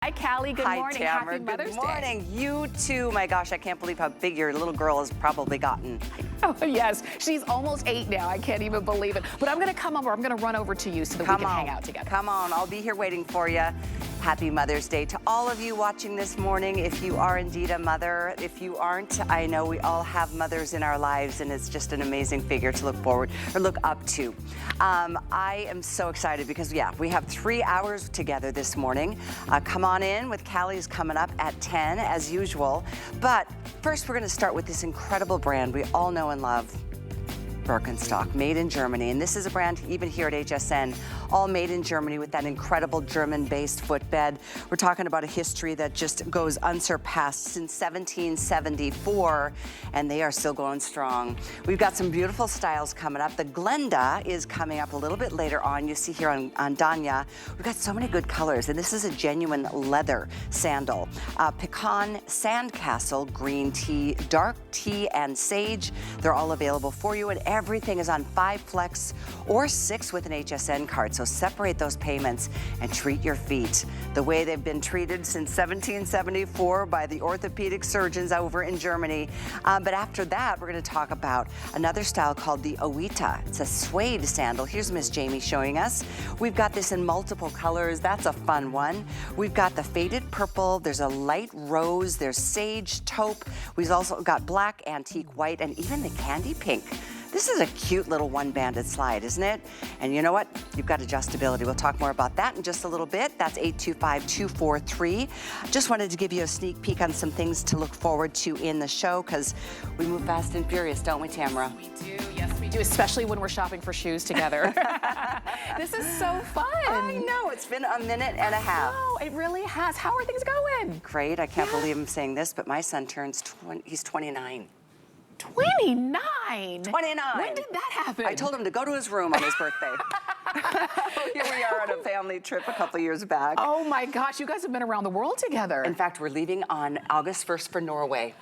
Hi, Callie. Good morning. Tamara. Happy Mother's Good morning. You too. My gosh, I can't believe how big your little girl has probably gotten. Oh, yes. She's almost 8 now. I can't even believe it. But I'm going to come over. I'm going to run over to you so that we can hang out together. Come on. I'll be here waiting for you. Happy Mother's Day to all of you watching this morning. If you are indeed a mother, if you aren't, I know we all have mothers in our lives, and it's just an amazing figure to look forward or look up to. I am so excited because, yeah, we have 3 hours together this morning. Come on in with Callie's coming up at 10 as usual. But first, we're going to start with this incredible brand we all know and love. Birkenstock, made in Germany. And this is a brand even here at HSN, all made in Germany with that incredible German-based footbed. We're talking about a history that just goes unsurpassed since 1774, and they are still going strong. We've got some beautiful styles coming up. The Glenda is coming up a little bit later on. You see here on Danya, we've got so many good colors, and this is a genuine leather sandal. Pecan, Sandcastle, green tea, dark tea, and sage. They're all available for you, and everything is on 5 flex or 6 with an HSN card. So separate those payments and treat your feet the way they've been treated since 1774 by the orthopedic surgeons over in Germany. But after that, we're going to talk about another style called the Oita. It's a suede sandal. Here's Miss Jamie showing us. We've got this in multiple colors. That's a fun one. We've got the faded purple. There's a light rose. There's sage taupe. We've also got black, antique white, and even the candy pink. This is a cute little one-banded slide, isn't it? And you know what? You've got adjustability. We'll talk more about that in just a little bit. That's 825-243. Just wanted to give you a sneak peek on some things to look forward to in the show, because we move fast and furious, don't we, Tamara? We do, yes we do, especially when we're shopping for shoes together. This is so fun. I know, it's been a minute and a half. Oh, it really has. How are things going? Great, I can't believe I'm saying this, but my son turns, he's 29. 29? 29. When did that happen? I told him to go to his room on his birthday. Here we are on a family trip a couple years back. Oh my gosh, you guys have been around the world together. In fact, we're leaving on August 1st for Norway.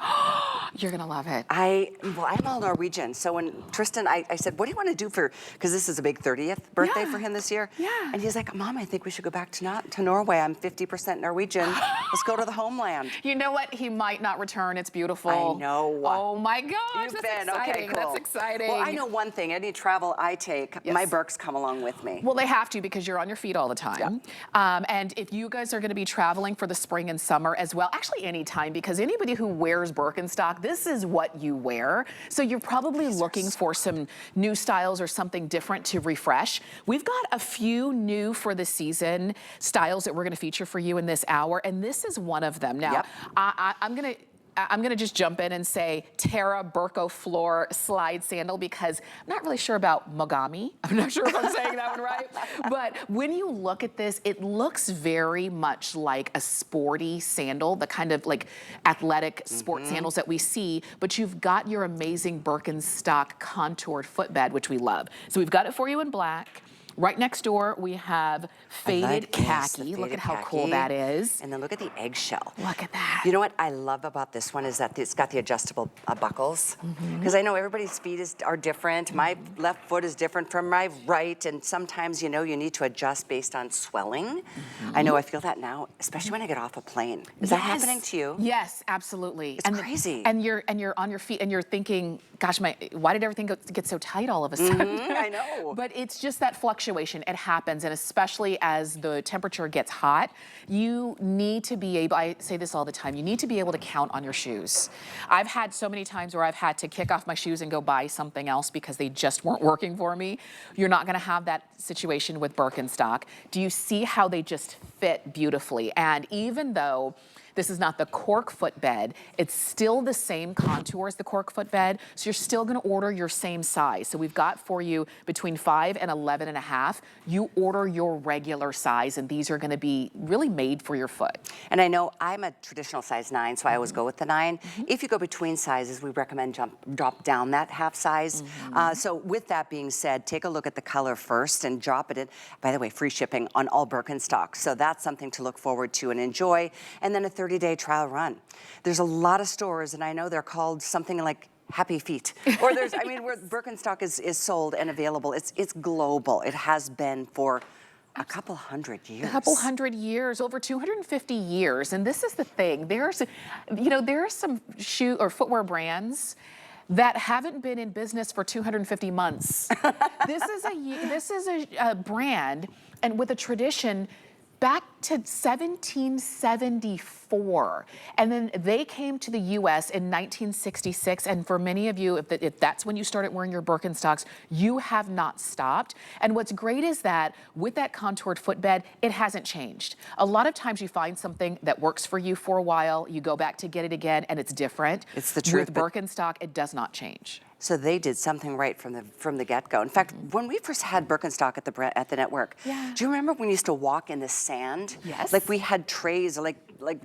You're gonna love it. Well, I'm all Norwegian. So when Tristan, I said, what do you want to do because this is a big 30th birthday for him this year. Yeah. And he's like, Mom, I think we should go back to Norway. I'm 50% Norwegian. Let's go to the homeland. You know what? He might not return. It's beautiful. I know. Oh my gosh, You've that's been. exciting. Okay, cool. That's exciting. Well, I know one thing. Any travel I take, my Birks come along with me. Well, they have to, because you're on your feet all the time. Yep. And if you guys are going to be traveling for the spring and summer as well, actually any time, because anybody who wears Birkenstock, this is what you wear. So you're probably looking for some new styles or something different to refresh. We've got a few new for the season styles that we're going to feature for you in this hour, and this is one of them. Now, I'm gonna just jump in and say Terra Burko Floor Slide Sandal, because I'm not really sure about Mogami. I'm not sure if I'm saying that one right. But when you look at this, it looks very much like a sporty sandal, the kind of like athletic sport sandals that we see, but you've got your amazing Birkenstock contoured footbed, which we love. So we've got it for you in black. Right next door, we have faded khaki. Look at how cool that is. And then look at the eggshell. Look at that. You know what I love about this one is that it's got the adjustable buckles. Because I know everybody's feet are different. My left foot is different from my right. And sometimes, you know, you need to adjust based on swelling. I know I feel that now, especially when I get off a plane. Is that happening to you? Yes, absolutely. It's crazy. And you're on your feet and you're thinking, gosh, why did everything get so tight all of a sudden? I know. But it's just that fluctuation. It happens, and especially as the temperature gets hot, you need to be able, I say this all the time, you need to be able to count on your shoes. I've had so many times where I've had to kick off my shoes and go buy something else because they just weren't working for me. You're not gonna have that situation with Birkenstock. Do you see how they just fit beautifully? And even though this is not the cork footbed, it's still the same contour as the cork footbed, so you're still gonna order your same size. So we've got for you between 5 and 11 and a half. You order your regular size, and these are gonna be really made for your foot. And I know I'm a traditional size 9, so I always go with the 9. If you go between sizes, we recommend drop down that half size. So with that being said, take a look at the color first and drop it in. By the way, free shipping on all Birkenstock. So that's something to look forward to and enjoy. And then a 30-day trial run. There's a lot of stores, and I know they're called something like Happy Feet. Or there's, I mean, where Birkenstock is sold and available. It's global. It has been for A couple hundred years. A couple hundred years, over 250 years. And this is the thing. there are some shoe or footwear brands that haven't been in business for 250 months. This is a brand and with a tradition back to 1774. And then they came to the US in 1966. And for many of you, if that's when you started wearing your Birkenstocks, you have not stopped. And what's great is that with that contoured footbed, it hasn't changed. A lot of times you find something that works for you for a while, you go back to get it again, and it's different. It's the truth. With Birkenstock, it does not change. So they did something right from the get-go. In fact, when we first had Birkenstock at the network, do you remember when we used to walk in the sand? Yes. Like we had trays, like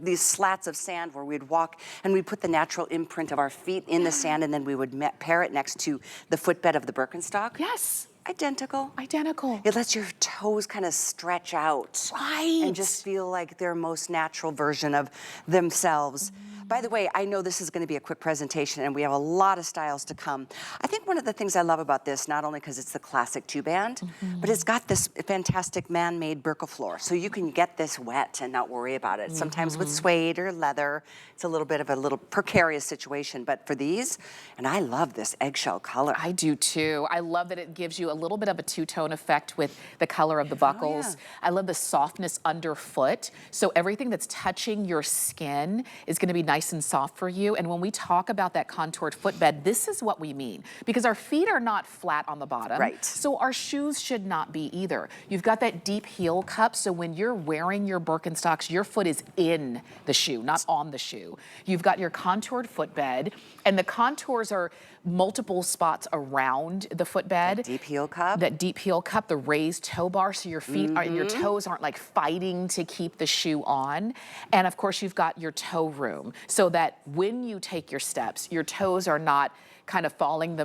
these slats of sand where we'd walk and we'd put the natural imprint of our feet in the sand, and then we would pair it next to the footbed of the Birkenstock. Yes. Identical. Identical. It lets your toes kind of stretch out. Right. And just feel like their most natural version of themselves. By the way, I know this is going to be a quick presentation and we have a lot of styles to come. I think one of the things I love about this, not only because it's the classic two-band, but it's got this fantastic man-made Birkenfloor. So you can get this wet and not worry about it. Sometimes with suede or leather, it's a little bit of a little precarious situation. But for these, and I love this eggshell color. I do too. I love that it gives you a little bit of a two-tone effect with the color of the buckles. I love the softness underfoot. So everything that's touching your skin is going to be nice and soft for you. And when we talk about that contoured footbed, this is what we mean. Because our feet are not flat on the bottom. Right. So our shoes should not be either. You've got that deep heel cup. So when you're wearing your Birkenstocks, your foot is in the shoe, not on the shoe. You've got your contoured footbed, and the contours are multiple spots around the footbed. That deep heel cup. That deep heel cup, the raised toe bar, so your feet are, your toes aren't like fighting to keep the shoe on. And of course, you've got your toe room, so that when you take your steps, your toes are not kind of falling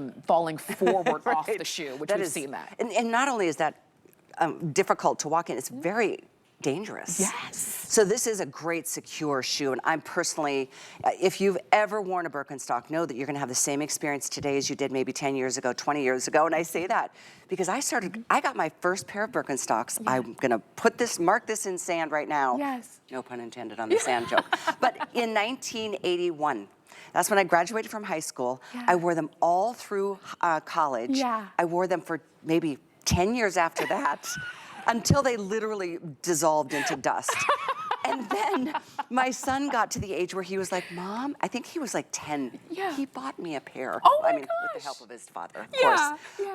forward right. off the shoe, which we've seen that. And not only is that difficult to walk in, it's very dangerous. Yes. So this is a great secure shoe, and I'm personally, if you've ever worn a Birkenstock, know that you're gonna have the same experience today as you did maybe 10 years ago, 20 years ago, and I say that because I got my first pair of Birkenstocks. I'm gonna mark this in sand right now. Yes. No pun intended on the sand joke. But in 1981, that's when I graduated from high school. I wore them all through college. I wore them for maybe 10 years after that. Until they literally dissolved into dust. And then my son got to the age where he was like, Mom, I think he was like 10. He bought me a pair. Oh my I mean, gosh. with the help of his father, of course.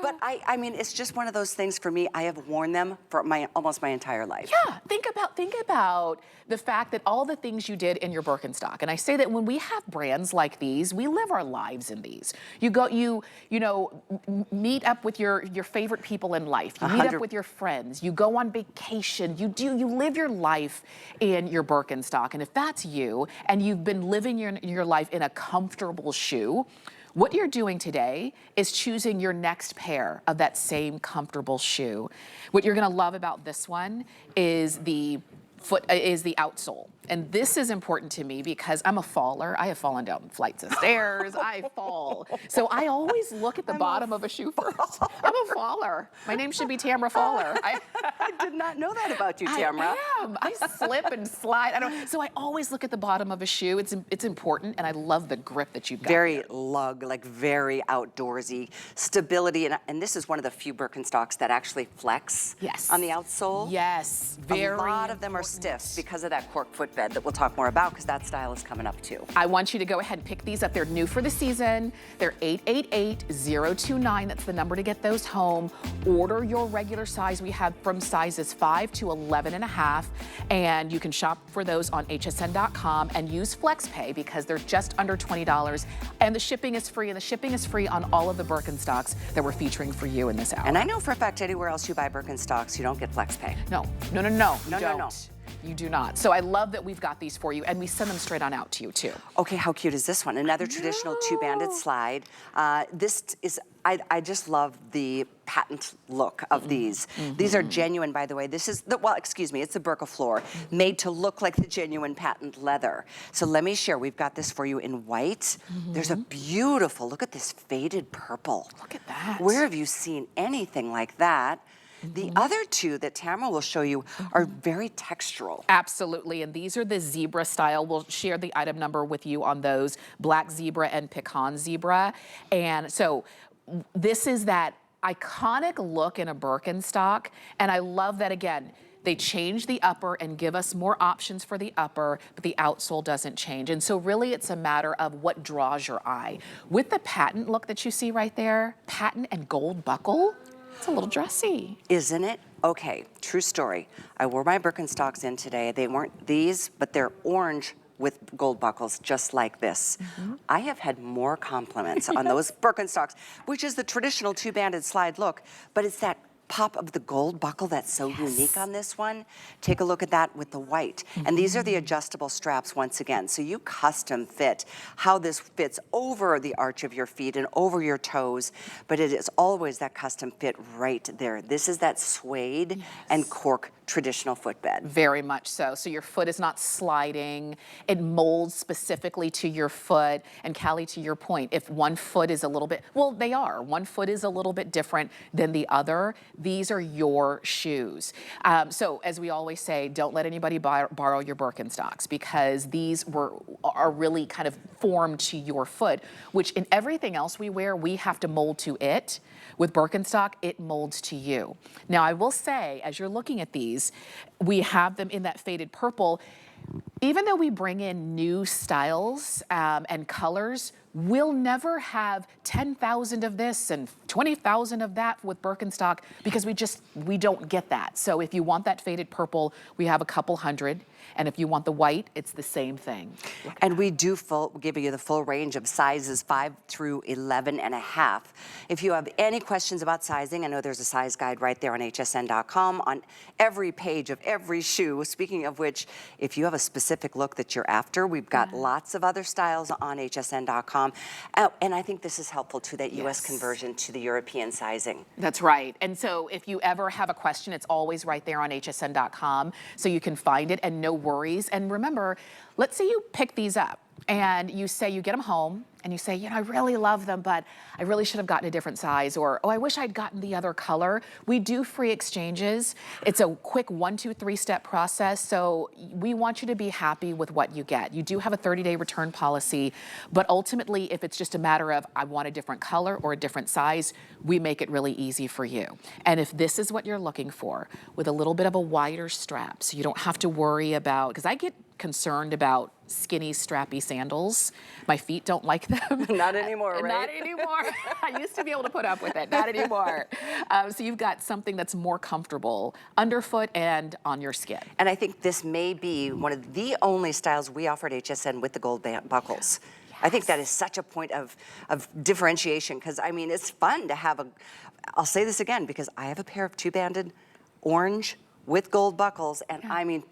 But I mean, it's just one of those things for me. I have worn them for almost my entire life. Yeah, think about the fact that all the things you did in your Birkenstock. And I say that when we have brands like these, we live our lives in these. You go, you meet up with your favorite people in life. You meet up with your friends. You go on vacation. You live your life in your Birkenstock. And if that's you, and you've been living your life in a comfortable shoe, what you're doing today is choosing your next pair of that same comfortable shoe. What you're gonna love about this one is the outsole. And this is important to me because I'm a faller. I have fallen down flights of stairs. I fall. So I always look at the bottom of a shoe first. I'm a faller. My name should be Tamra Faller. I did not know that about you, Tamra. I am. I slip and slide. So I always look at the bottom of a shoe. It's important, and I love the grip that you've got. Very lug, like very outdoorsy. Stability, and this is one of the few Birkenstocks that actually flex on the outsole. Yes, very A lot of them are stiff because of that cork footbed that we'll talk more about because that style is coming up too. I want you to go ahead and pick these up. They're new for the season. They're 888-029. That's the number to get those home. Order your regular size. We have from sizes 5 to 11.5, and you can shop for those on hsn.com and use FlexPay because they're just under $20, and the shipping is free, and the shipping is free on all of the Birkenstocks that we're featuring for you in this hour. And I know for a fact anywhere else you buy Birkenstocks, you don't get FlexPay. No. You do not. So I love that we've got these for you, and we send them straight on out to you too. Okay, how cute is this one? Another traditional two-banded slide. This is, I just love the patent look of these. These are genuine, by the way. This is, it's the Birkenfloor, made to look like the genuine patent leather. So let me share, we've got this for you in white. There's a beautiful, look at this faded purple. Look at that. Where have you seen anything like that? The other two that Tamara will show you are very textural. Absolutely, and these are the zebra style. We'll share the item number with you on those, black zebra and pecan zebra. And so this is that iconic look in a Birkenstock, and I love that, again, they change the upper and give us more options for the upper, but the outsole doesn't change. And so really it's a matter of what draws your eye. With the patent look that you see right there, patent and gold buckle, it's a little dressy. Isn't it? Okay, true story. I wore my Birkenstocks in today. They weren't these, but they're orange with gold buckles, just like this. I have had more compliments on those Birkenstocks, which is the traditional two-banded slide look, but it's that pop of the gold buckle that's so unique on this one. Take a look at that with the white. And these are the adjustable straps once again. So you custom fit how this fits over the arch of your feet and over your toes, but it is always that custom fit right there. This is that suede and cork traditional footbed. Very much so. So your foot is not sliding. It molds specifically to your foot. And Callie, to your point, if one foot is a little bit, well, they are. One foot is a little bit different than the other. These are your shoes. So as we always say, don't let anybody borrow your Birkenstocks, because these are really kind of formed to your foot, which in everything else we wear, we have to mold to it. With Birkenstock, it molds to you. Now, I will say, as you're looking at these, we have them in that faded purple. Even though we bring in new styles and colors, we'll never have 10,000 of this and 20,000 of that with Birkenstock, because we don't get that. So if you want that faded purple, we have a couple hundred. And if you want the white, it's the same thing. And we do give you the full range of sizes 5 through 11.5. If you have any questions about sizing, I know there's a size guide right there on hsn.com on every page of every shoe. Speaking of which, if you have a specific look that you're after, we've got lots of other styles on hsn.com. And I think this is helpful to that US conversion to the European sizing. That's right. And so if you ever have a question, it's always right there on hsn.com, so you can find it, and no worries. And remember, let's say you pick these up and you get them home and you say, you know, I really love them, but I really should have gotten a different size, or, oh, I wish I'd gotten the other color. We do free exchanges. It's a quick 1, 2, 3 step process. So we want you to be happy with what you get. You do have a 30-day return policy, but ultimately, if it's just a matter of, I want a different color or a different size, we make it really easy for you. And if this is what you're looking for, with a little bit of a wider strap, so you don't have to worry about, because I get concerned about skinny, strappy sandals. My feet don't like them. Not anymore, right? Not anymore. I used to be able to put up with it. Not anymore. So you've got something that's more comfortable underfoot and on your skin. And I think this may be one of the only styles we offer at HSN with the gold buckles. I think that is such a point of differentiation, because, I mean, it's fun to have I'll say this again, because I have a pair of two-banded orange with gold buckles, and I mean,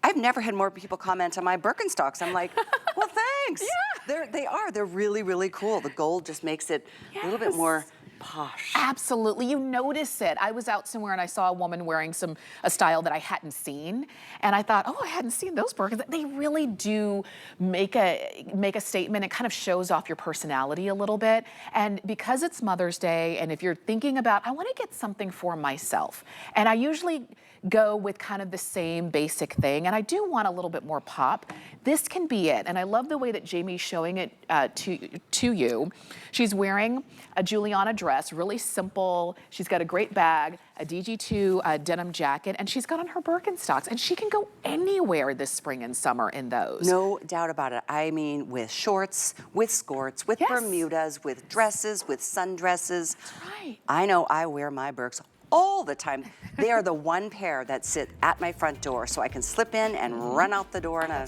I've never had more people comment on my Birkenstocks. I'm like, well, thanks. They're really, really cool. The gold just makes it a little bit more posh. Absolutely, you notice it. I was out somewhere and I saw a woman wearing a style that I hadn't seen, and I thought, oh, I hadn't seen those Birkenstocks. They really do make a statement. It kind of shows off your personality a little bit. And because it's Mother's Day, and if you're thinking about, I want to get something for myself, and I usually go with kind of the same basic thing, and I do want a little bit more pop, this can be it. And I love the way that Jamie's showing it to you. She's wearing a Juliana dress, really simple. She's got a great bag, a DG2 denim jacket, and she's got on her Birkenstocks, and she can go anywhere this spring and summer in those. No doubt about it. I mean, with shorts, with skirts, with Bermudas, with dresses, with sundresses. That's right. I know I wear my Birks all the time. They are the one pair that sit at my front door, so I can slip in and run out the door in a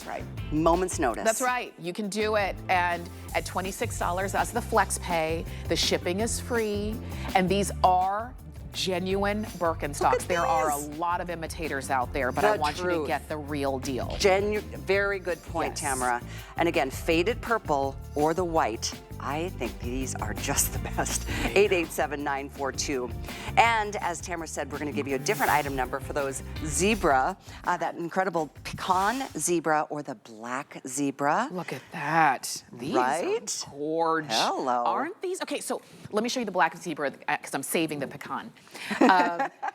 moment's notice. That's right. You can do it. And at $26, that's the flex pay. The shipping is free. And these are genuine Birkenstocks. There are a lot of imitators out there, but I want you to get the real deal. Very good point, Tamara. And again, faded purple or the white. I think these are just the best. 887-942. And as Tamara said, we're going to give you a different item number for those zebra, that incredible pecan zebra or the black zebra. Look at that. These are gorgeous. Hello. Aren't these? Okay, so let me show you the black zebra because I'm saving the pecan.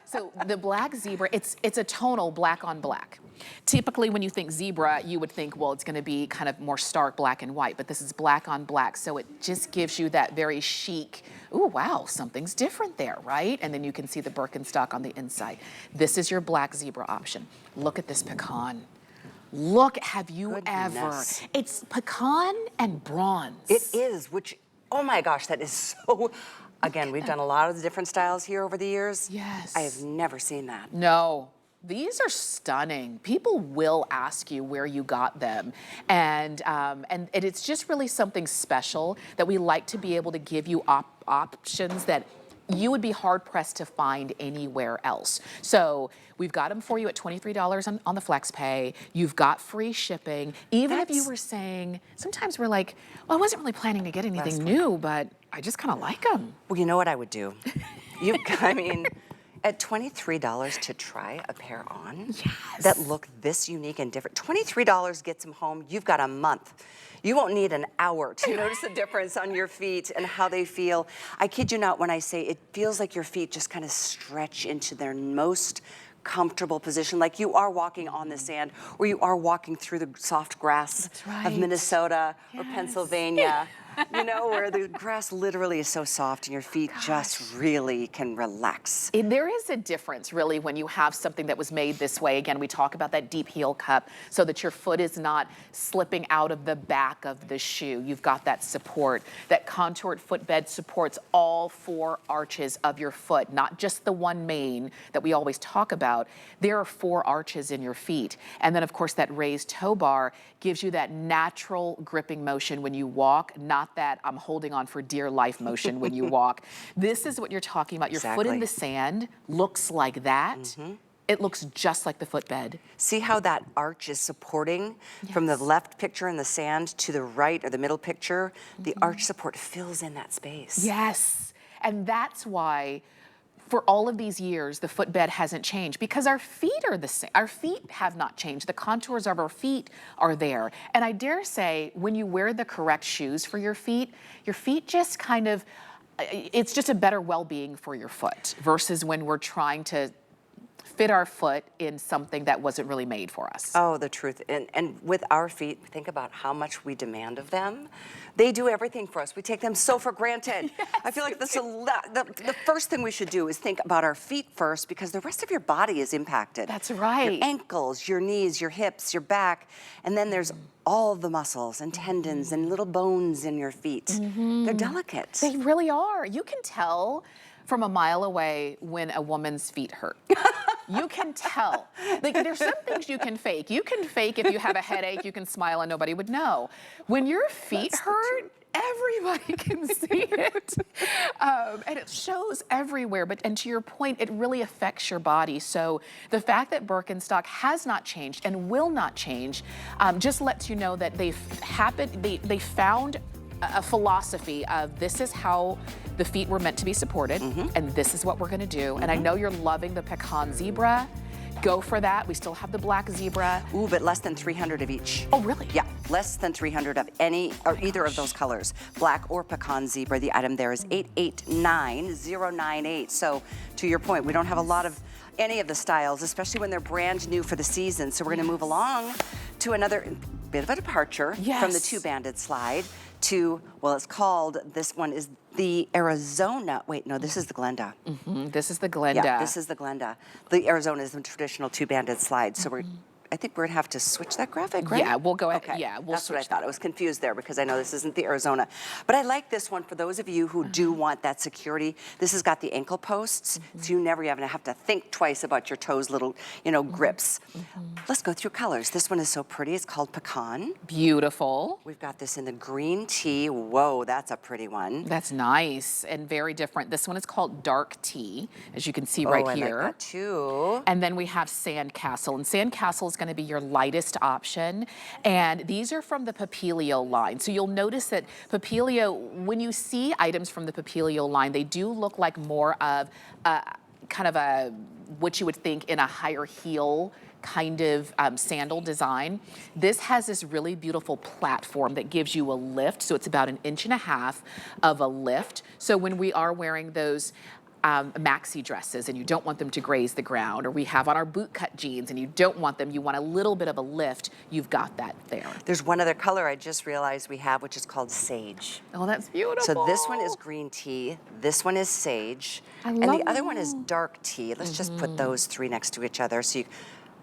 So the black zebra, it's a tonal black on black. Typically when you think zebra, you would think, well, it's gonna be kind of more stark black and white, but this is black on black, so it just gives you that very chic, ooh, wow, something's different there, right? And then you can see the Birkenstock on the inside. This is your black zebra option. Look at this pecan. Look, have you ever? It's pecan and bronze. It is, which, oh my gosh, that is so, again, we've done a lot of the different styles here over the years. Yes. I have never seen that. No. These are stunning. People will ask you where you got them. And it's just really something special that we like to be able to give you options that you would be hard pressed to find anywhere else. So we've got them for you at $23 on the flex pay. You've got free shipping. Even if you were saying, sometimes we're like, well, I wasn't really planning to get anything new, but I just kind of like them. Well, you know what I would do? I mean, at $23 to try a pair on that look this unique and different. $23 gets them home. You've got a month. You won't need an hour to notice the difference on your feet and how they feel. I kid you not when I say it feels like your feet just kind of stretch into their most comfortable position, like you are walking on the sand or you are walking through the soft grass of Minnesota or Pennsylvania. You know, where the grass literally is so soft and your feet just really can relax. There is a difference, really, when you have something that was made this way. Again, we talk about that deep heel cup so that your foot is not slipping out of the back of the shoe. You've got that support. That contoured footbed supports all four arches of your foot, not just the one main that we always talk about. There are four arches in your feet. And then, of course, that raised toe bar gives you that natural gripping motion when you walk, not that I'm holding on for dear life motion when you walk. This is what you're talking about. Your foot in the sand looks like that. It looks just like the footbed. See how that arch is supporting from the left picture in the sand to the right or the middle picture? The arch support fills in that space. Yes, and that's why for all of these years, the footbed hasn't changed because our feet are the same. Our feet have not changed. The contours of our feet are there. And I dare say, when you wear the correct shoes for your feet just kind of, it's just a better well-being for your foot versus when we're trying to fit our foot in something that wasn't really made for us. Oh, the truth. And with our feet, think about how much we demand of them. They do everything for us. We take them so for granted. I feel like the first thing we should do is think about our feet first because the rest of your body is impacted. That's right. Your ankles, your knees, your hips, your back, and then there's all the muscles and tendons and little bones in your feet. They're delicate. They really are. You can tell from a mile away when a woman's feet hurt. You can tell. Like, there's some things you can fake. You can fake if you have a headache, you can smile and nobody would know. When your feet hurt, everybody can see it. And it shows everywhere. And to your point, it really affects your body. So the fact that Birkenstock has not changed and will not change just lets you know that they found a philosophy of this is how the feet were meant to be supported, and this is what we're gonna do. And I know you're loving the pecan zebra. Go for that. We still have the black zebra. Ooh, but less than 300 of each. Oh, really? Yeah, less than 300 of any or either of those colors, black or pecan zebra. The item there is 889098. So to your point, we don't have a lot of any of the styles, especially when they're brand new for the season. So we're gonna move along to another bit of a departure from the two-banded slide to, well, it's called, this one is the Arizona. Wait, no, this is the Glenda. This is the Glenda. Yeah, this is the Glenda. The Arizona is the traditional two-banded slide. So I think we're gonna have to switch that graphic, right? Yeah, we'll go ahead. Okay. Yeah, we'll That's switch what I thought. I was confused there because I know this isn't the Arizona. But I like this one for those of you who do want that security. This has got the ankle posts, so you never even have to think twice about your toes' little, grips. Let's go through colors. This one is so pretty. It's called Pecan. Beautiful. We've got this in the green tea. Whoa, that's a pretty one. That's nice and very different. This one is called Dark Tea, as you can see right here. I like that too. And then we have Sandcastle, and Sandcastle is gonna be your lightest option. And these are from the Papillio line. So you'll notice that Papillio, when you see items from the Papillio line, they do look like more of kind of what you would think in a higher heel kind of sandal design. This has this really beautiful platform that gives you a lift. So it's about 1.5 inches of a lift. So when we are wearing those maxi dresses and you don't want them to graze the ground, or we have on our boot cut jeans and you don't want them, you want a little bit of a lift, you've got that there. There's one other color I just realized we have, which is called sage. Oh, that's beautiful. So this one is green tea, this one is sage, and the other one is dark tea. Let's just put those three next to each other. So you,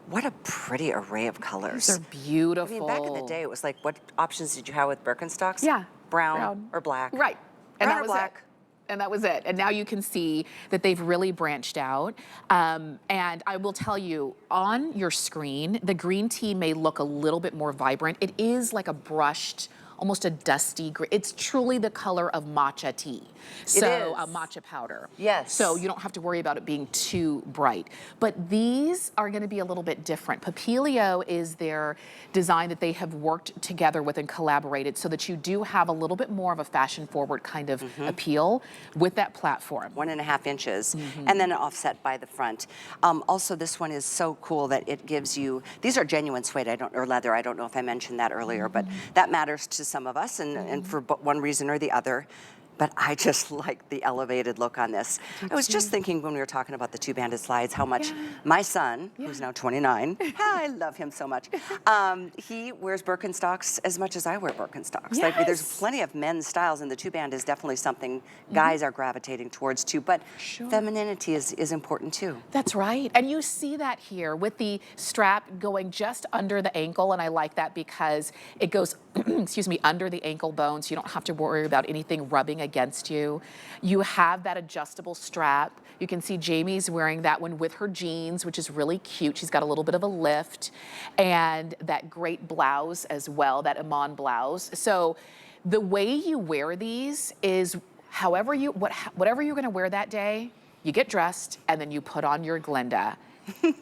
what a pretty array of colors. Those are beautiful. I mean, back in the day, it was like, what options did you have with Birkenstocks? Yeah. Brown or black. Right. And Brown that or was black. it. And that was it. And now you can see that they've really branched out. And I will tell you, on your screen, the green tea may look a little bit more vibrant. It is like a brushed, almost a dusty green. It's truly the color of matcha tea. So matcha powder. Yes. So you don't have to worry about it being too bright. But these are going to be a little bit different. Papillio is their design that they have worked together with and collaborated so that you do have a little bit more of a fashion forward kind of appeal with that platform. 1.5 inches, and then offset by the front. Also, this one is so cool that it gives you, these are genuine suede, or leather. I don't know if I mentioned that earlier, but that matters to some of us, and for one reason or the other. But I just like the elevated look on this. I was just thinking when we were talking about the two-banded slides, how much my son, who's now 29, I love him so much, he wears Birkenstocks as much as I wear Birkenstocks. Yes. Like, there's plenty of men's styles, and the two-band is definitely something guys are gravitating towards too, but femininity is important too. That's right. And you see that here with the strap going just under the ankle, and I like that because it goes, excuse me, under the ankle bone, so you don't have to worry about anything rubbing against you. You have that adjustable strap. You can see Jamie's wearing that one with her jeans, which is really cute. She's got a little bit of a lift, and that great blouse as well, that Iman blouse. So the way you wear these is whatever you're going to wear that day, you get dressed and then you put on your Glenda.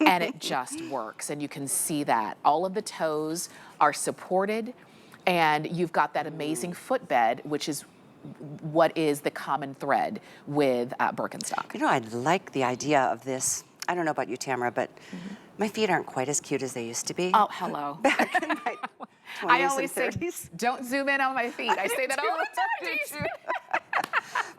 And it just works, and you can see that. All of the toes are supported, and you've got that amazing footbed, which is what is the common thread with Birkenstock. You know, I like the idea of this. I don't know about you, Tamara, but my feet aren't quite as cute as they used to be. Oh, hello. Back in my 20s I always and say, 30s. don't zoom in on my feet. I say that all the time.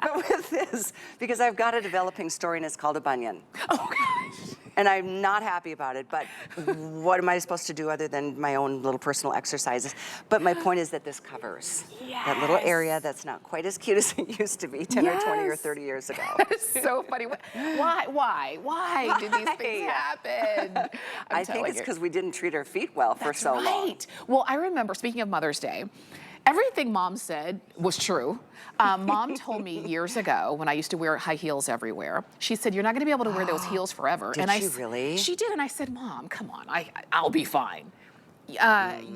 But with this, because I've got a developing story and it's called a bunion. Oh, gosh. And I'm not happy about it, but what am I supposed to do other than my own little personal exercises? But my point is that this covers that little area that's not quite as cute as it used to be 10 or 20 or 30 years ago. It's so funny. Why did these things happen? I think it's because we didn't treat our feet well for so long. Well, I remember, speaking of Mother's Day, everything Mom said was true. Mom told me years ago when I used to wear high heels everywhere, she said, you're not going to be able to wear those heels forever. Did she really? She did, and I said, Mom, come on, I'll be fine.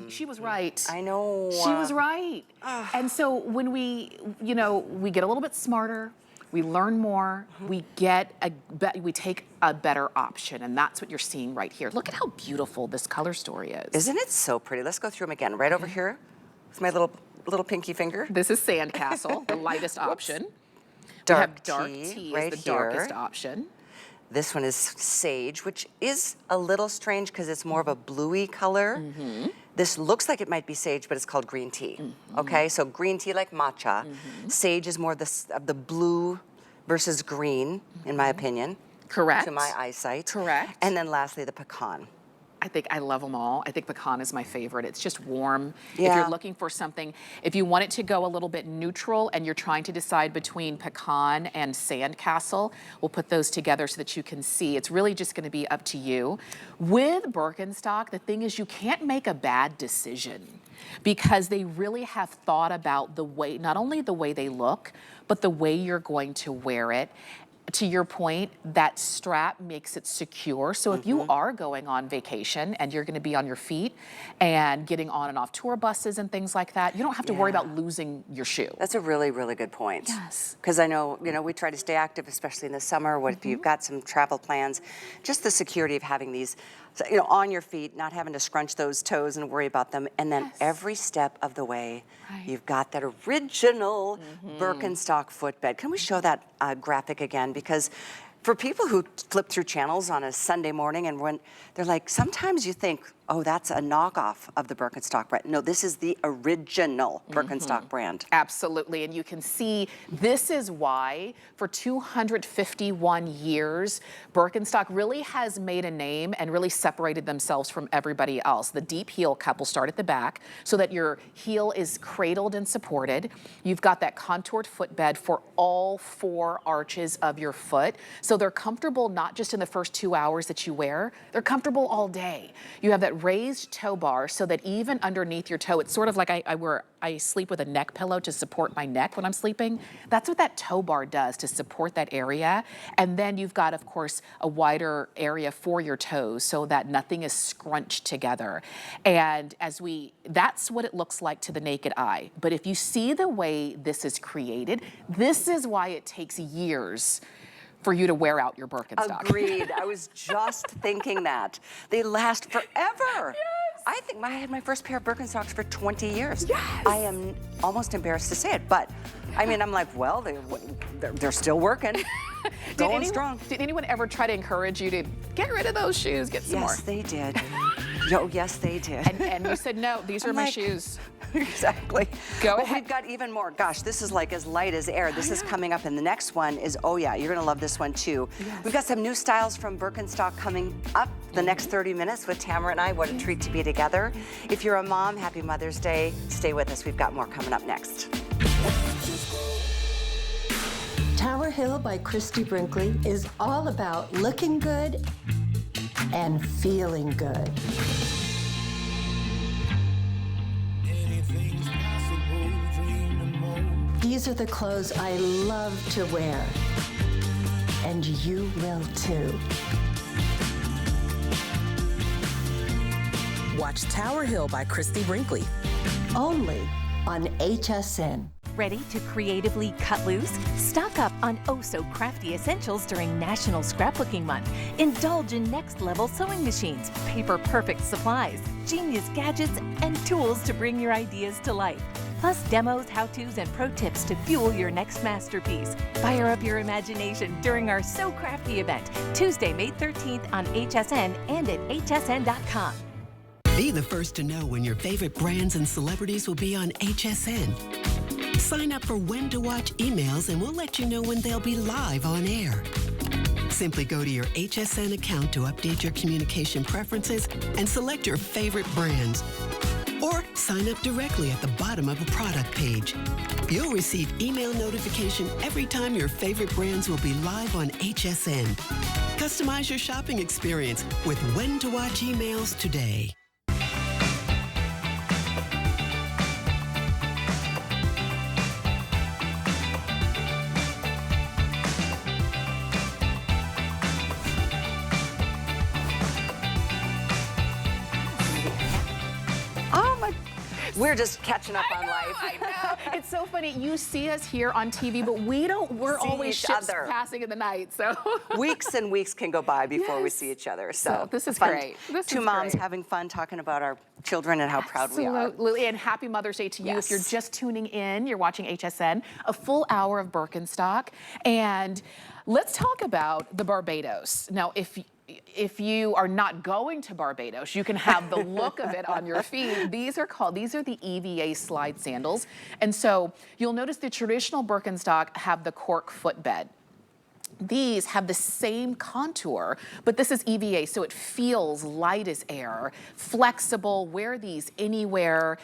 She was right. I know. She was right. And so when we get a little bit smarter, we learn more, we take a better option, and that's what you're seeing right here. Look at how beautiful this color story is. Isn't it so pretty? Let's go through them again. Right over here with my little pinky finger. This is Sandcastle, the lightest option. Dark dark tea, tea right is the here. darkest option. This one is sage, which is a little strange because it's more of a bluey color. This looks like it might be sage, but it's called green tea. Okay, so green tea like matcha. Sage is more of the blue versus green, in my opinion. Correct. To my eyesight. Correct. And then lastly, the pecan. I love them all. I think pecan is my favorite. It's just warm. Yeah. If you're looking for something, if you want it to go a little bit neutral and you're trying to decide between pecan and Sandcastle, we'll put those together so that you can see. It's really just going to be up to you. With Birkenstock, the thing is you can't make a bad decision because they really have thought about the way, not only the way they look, but the way you're going to wear it. To your point, that strap makes it secure. So if you are going on vacation and you're going to be on your feet and getting on and off tour buses and things like that, you don't have to worry about losing your shoe. That's a really, really good point. Yes. Because I know, we try to stay active, especially in the summer. What if you've got some travel plans? Just the security of having these So, you know, on your feet, not having to scrunch those toes and worry about them. And then every step of the way, you've got that original Birkenstock footbed. Can we show that graphic again? Because for people who flip through channels on a Sunday morning and when they're like, sometimes you think, oh, that's a knockoff of the Birkenstock brand. No, this is the original Birkenstock brand. Absolutely, and you can see this is why for 251 years, Birkenstock really has made a name and really separated themselves from everybody else. The deep heel cup will start at the back so that your heel is cradled and supported. You've got that contoured footbed for all 4 arches of your foot. So they're comfortable not just in the first 2 hours that you wear, they're comfortable all day. You have that raised toe bar so that even underneath your toe, it's sort of like I sleep with a neck pillow to support my neck when I'm sleeping. That's what that toe bar does to support that area. And then you've got, of course, a wider area for your toes so that nothing is scrunched together. And that's what it looks like to the naked eye. But if you see the way this is created, this is why it takes years for you to wear out your Birkenstock. Agreed. I was just thinking that. They last forever. Yes. I think I had my first pair of Birkenstocks for 20 years. Yes. I am almost embarrassed to say it, but I mean, I'm like, well, they're still working. Going strong. Did anyone ever try to encourage you to get rid of those shoes, get some more? Yes, they did. No, yes, they did. And you said, no, these are my shoes. Exactly. Go Well, ahead. we've got even more. Gosh, this is like as light as air. This is coming up, and the next one is, oh yeah, you're gonna love this one too. Yes. We've got some new styles from Birkenstock coming up the next 30 minutes with Tamara and I. What a treat to be together. If you're a mom, happy Mother's Day. Stay with us. We've got more coming up next. Tower Hill by Christy Brinkley is all about looking good and feeling good. These are the clothes I love to wear, and you will too. Watch Tower Hill by Christy Brinkley. Only on HSN. Ready to creatively cut loose? Stock up on oh-so-crafty essentials during National Scrapbooking Month. Indulge in next-level sewing machines, paper-perfect supplies, genius gadgets, and tools to bring your ideas to life. Plus demos, how-tos, and pro tips to fuel your next masterpiece. Fire up your imagination during our So Crafty event, Tuesday, May 13th on HSN and at hsn.com. Be the first to know when your favorite brands and celebrities will be on HSN. Sign up for When to Watch emails and we'll let you know when they'll be live on air. Simply go to your HSN account to update your communication preferences and select your favorite brands. Or sign up directly at the bottom of a product page. You'll receive email notification every time your favorite brands will be live on HSN. Customize your shopping experience with When to Watch emails today. We're just catching up on life. I know. It's so funny. You see us here on TV, but we're always ships passing in the night. So weeks and weeks can go by before we see each other. So this is fun. great. Two moms having fun talking about our children and how proud we are. Absolutely. And happy Mother's Day to you. If you're just tuning in, you're watching HSN, a full hour of Birkenstock. And let's talk about the Barbados. Now, if you are not going to Barbados, you can have the look of it on your feet. These are the EVA slide sandals. And so you'll notice the traditional Birkenstock have the cork footbed. These have the same contour, but this is EVA, so it feels light as air, flexible. Wear these anywhere.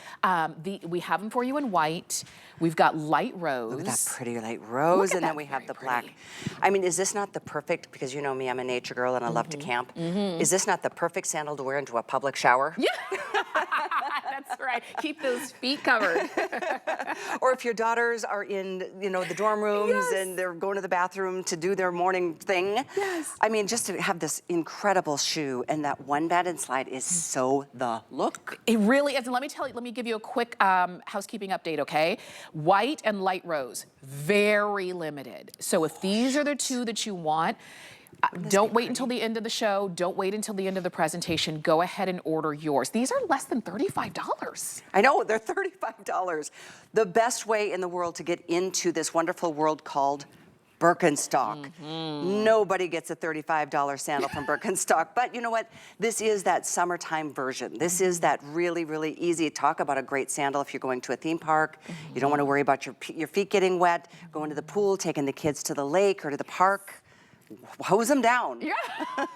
We have them for you in white. We've got light rose. Look at that pretty light rose, and then we have the black. I mean, is this not the perfect, because you know me, I'm a nature girl and I love to camp. Is this not the perfect sandal to wear into a public shower? Yeah. That's right. Keep those feet covered. Or if your daughters are in, the dorm rooms and they're going to the bathroom to do their morning thing. Yes. I mean, just to have this incredible shoe and that one bed and slide is so the look. It really is. And let me give you a quick housekeeping update, okay? White and light rose, very limited. So if these are the two that you want, Don't wait until the end of the show. Don't wait until the end of the presentation. Go ahead and order yours. These are less than $35. I know, they're $35. The best way in the world to get into this wonderful world called Birkenstock. Nobody gets a $35 sandal from Birkenstock, but you know what? This is that summertime version. This is that really, really easy. Talk about a great sandal if you're going to a theme park. You don't want to worry about your feet getting wet, going to the pool, taking the kids to the lake or to the park. Hose them down. Yeah,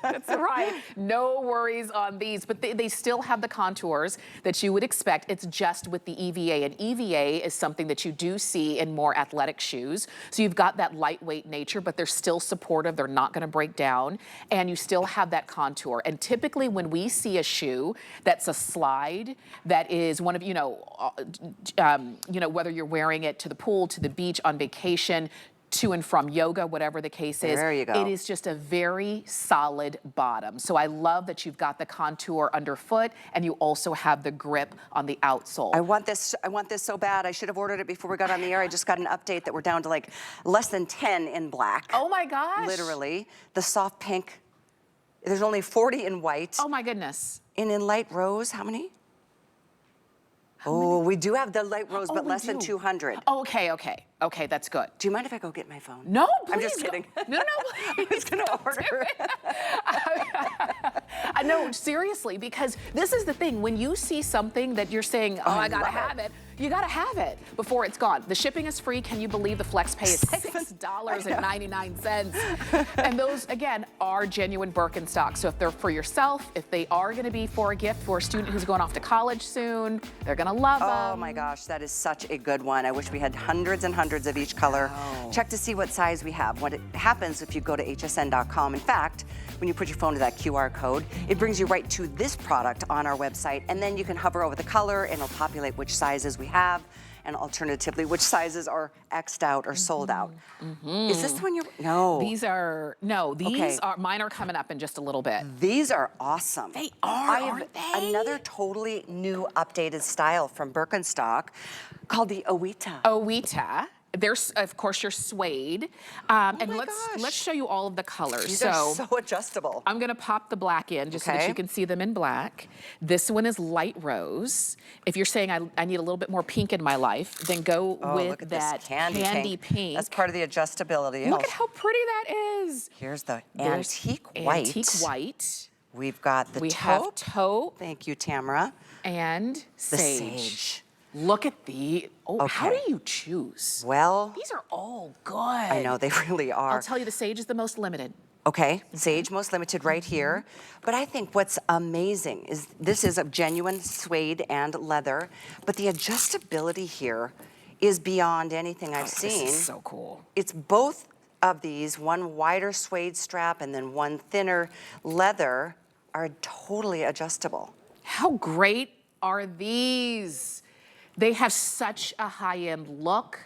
that's right. No worries on these, but they still have the contours that you would expect. It's just with the EVA, and EVA is something that you do see in more athletic shoes. So you've got that lightweight nature, but they're still supportive. They're not going to break down, and you still have that contour. And typically when we see a shoe that's a slide, that is one of, whether you're wearing it to the pool, to the beach, on vacation, to and from yoga, whatever the case is. There you go. It is just a very solid bottom. So I love that you've got the contour underfoot and you also have the grip on the outsole. I want this so bad. I should have ordered it before we got on the air. I just got an update that we're down to like less than 10 in black. Oh my gosh. Literally. The soft pink, there's only 40 in white. Oh my goodness. And in light rose, how many? We do have the light rose, but less than 200. Okay, that's good. Do you mind if I go get my phone? No, please. I'm just kidding. No, I was going to order. I know, seriously, because this is the thing. When you see something that you're saying, oh, I gotta have it, you gotta have it before it's gone. The shipping is free. Can you believe the flex pay is $6.99? And those, again, are genuine Birkenstock. So if they're for yourself, if they are gonna be for a gift for a student who's going off to college soon, they're gonna love them. Oh my gosh, that is such a good one. I wish we had hundreds and hundreds of each color. Check to see what size we have. What happens if you go to hsn.com. In fact, when you put your phone to that QR code, it brings you right to this product on our website, and then you can hover over the color and it'll populate which sizes we have, and alternatively which sizes are X'd out or sold out. Is this the one you're, no. These are, mine are coming up in just a little bit. These are awesome. They are, aren't they? Another totally new updated style from Birkenstock called the Oita. Oita. There's, of course, your suede. And let's show you all of the colors. These are so adjustable. I'm gonna pop the black in just so that you can see them in black. This one is light rose. If you're saying I need a little bit more pink in my life, then go with that candy pink. That's part of the adjustability. Look at how pretty that is. Here's the antique white. Antique white. We've got the taupe. We have taupe. Thank you, Tamara. And the sage. Look at how do you choose? Well, these are all good. I know, they really are. I'll tell you, the sage is the most limited. Okay, sage most limited right here. But I think what's amazing is this is a genuine suede and leather, but the adjustability here is beyond anything I've seen. This is so cool. It's both of these, one wider suede strap and then one thinner leather, are totally adjustable. How great are these? They have such a high-end look.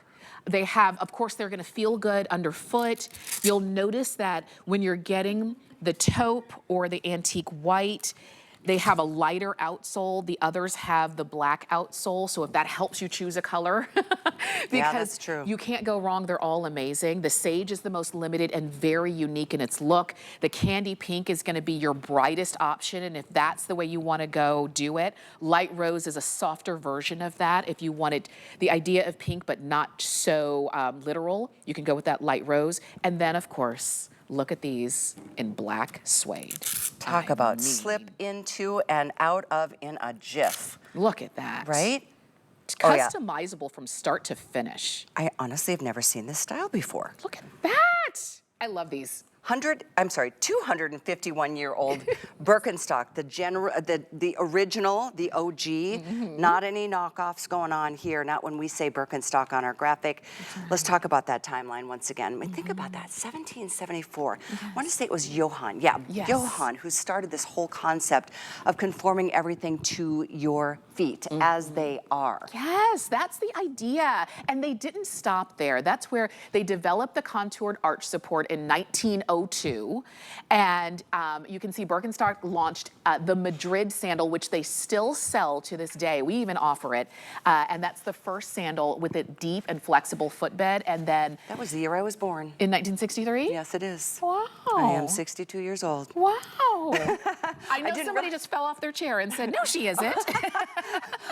They have, of course, they're gonna feel good underfoot. You'll notice that when you're getting the taupe or the antique white, they have a lighter outsole. The others have the black outsole. So if that helps you choose a color, because that's true. You can't go wrong. They're all amazing. The sage is the most limited and very unique in its look. The candy pink is gonna be your brightest option. And if that's the way you wanna go, do it. Light rose is a softer version of that. If you wanted the idea of pink, but not so literal, you can go with that light rose. And then, of course, look at these in black suede. Talk about slip into and out of in a jiff. Look at that. Right? It's customizable from start to finish. I honestly have never seen this style before. Look at that. I love these. 251-year-old Birkenstock, the original, the OG, not any knockoffs going on here, not when we say Birkenstock on our graphic. Let's talk about that timeline once again. I mean, think about that, 1774. I want to say it was Johann, Johann, who started this whole concept of conforming everything to your feet as they are. Yes, that's the idea. And they didn't stop there. That's where they developed the contoured arch support in 1909. 1902. And you can see Birkenstock launched the Madrid sandal, which they still sell to this day. We even offer it. And that's the first sandal with a deep and flexible footbed. And then That was the year I was born. in 1963? Yes, it is. Wow. I am 62 years old. Wow. I know didn't somebody just fell off their chair and said, no, she isn't.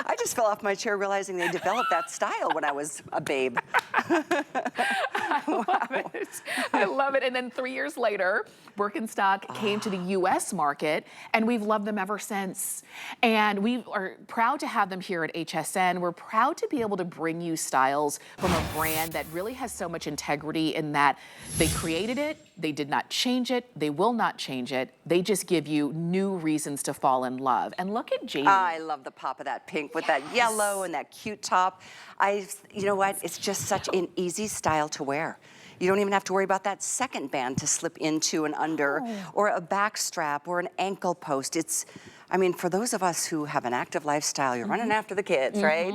I just fell off my chair realizing they developed that style when I was a babe. I love it. I love it. And then 3 years later, Birkenstock came to the U.S. market, and we've loved them ever since. And we are proud to have them here at HSN. We're proud to be able to bring you styles from a brand that really has so much integrity in that they created it, they did not change it, they will not change it. They just give you new reasons to fall in love. And look at Jamie. I love the pop of that pink with that yellow and that cute top. You know what? It's just such an easy style to wear. You don't even have to worry about that second band to slip into and under, or a back strap, or an ankle post. I mean, for those of us who have an active lifestyle, you're running after the kids, right?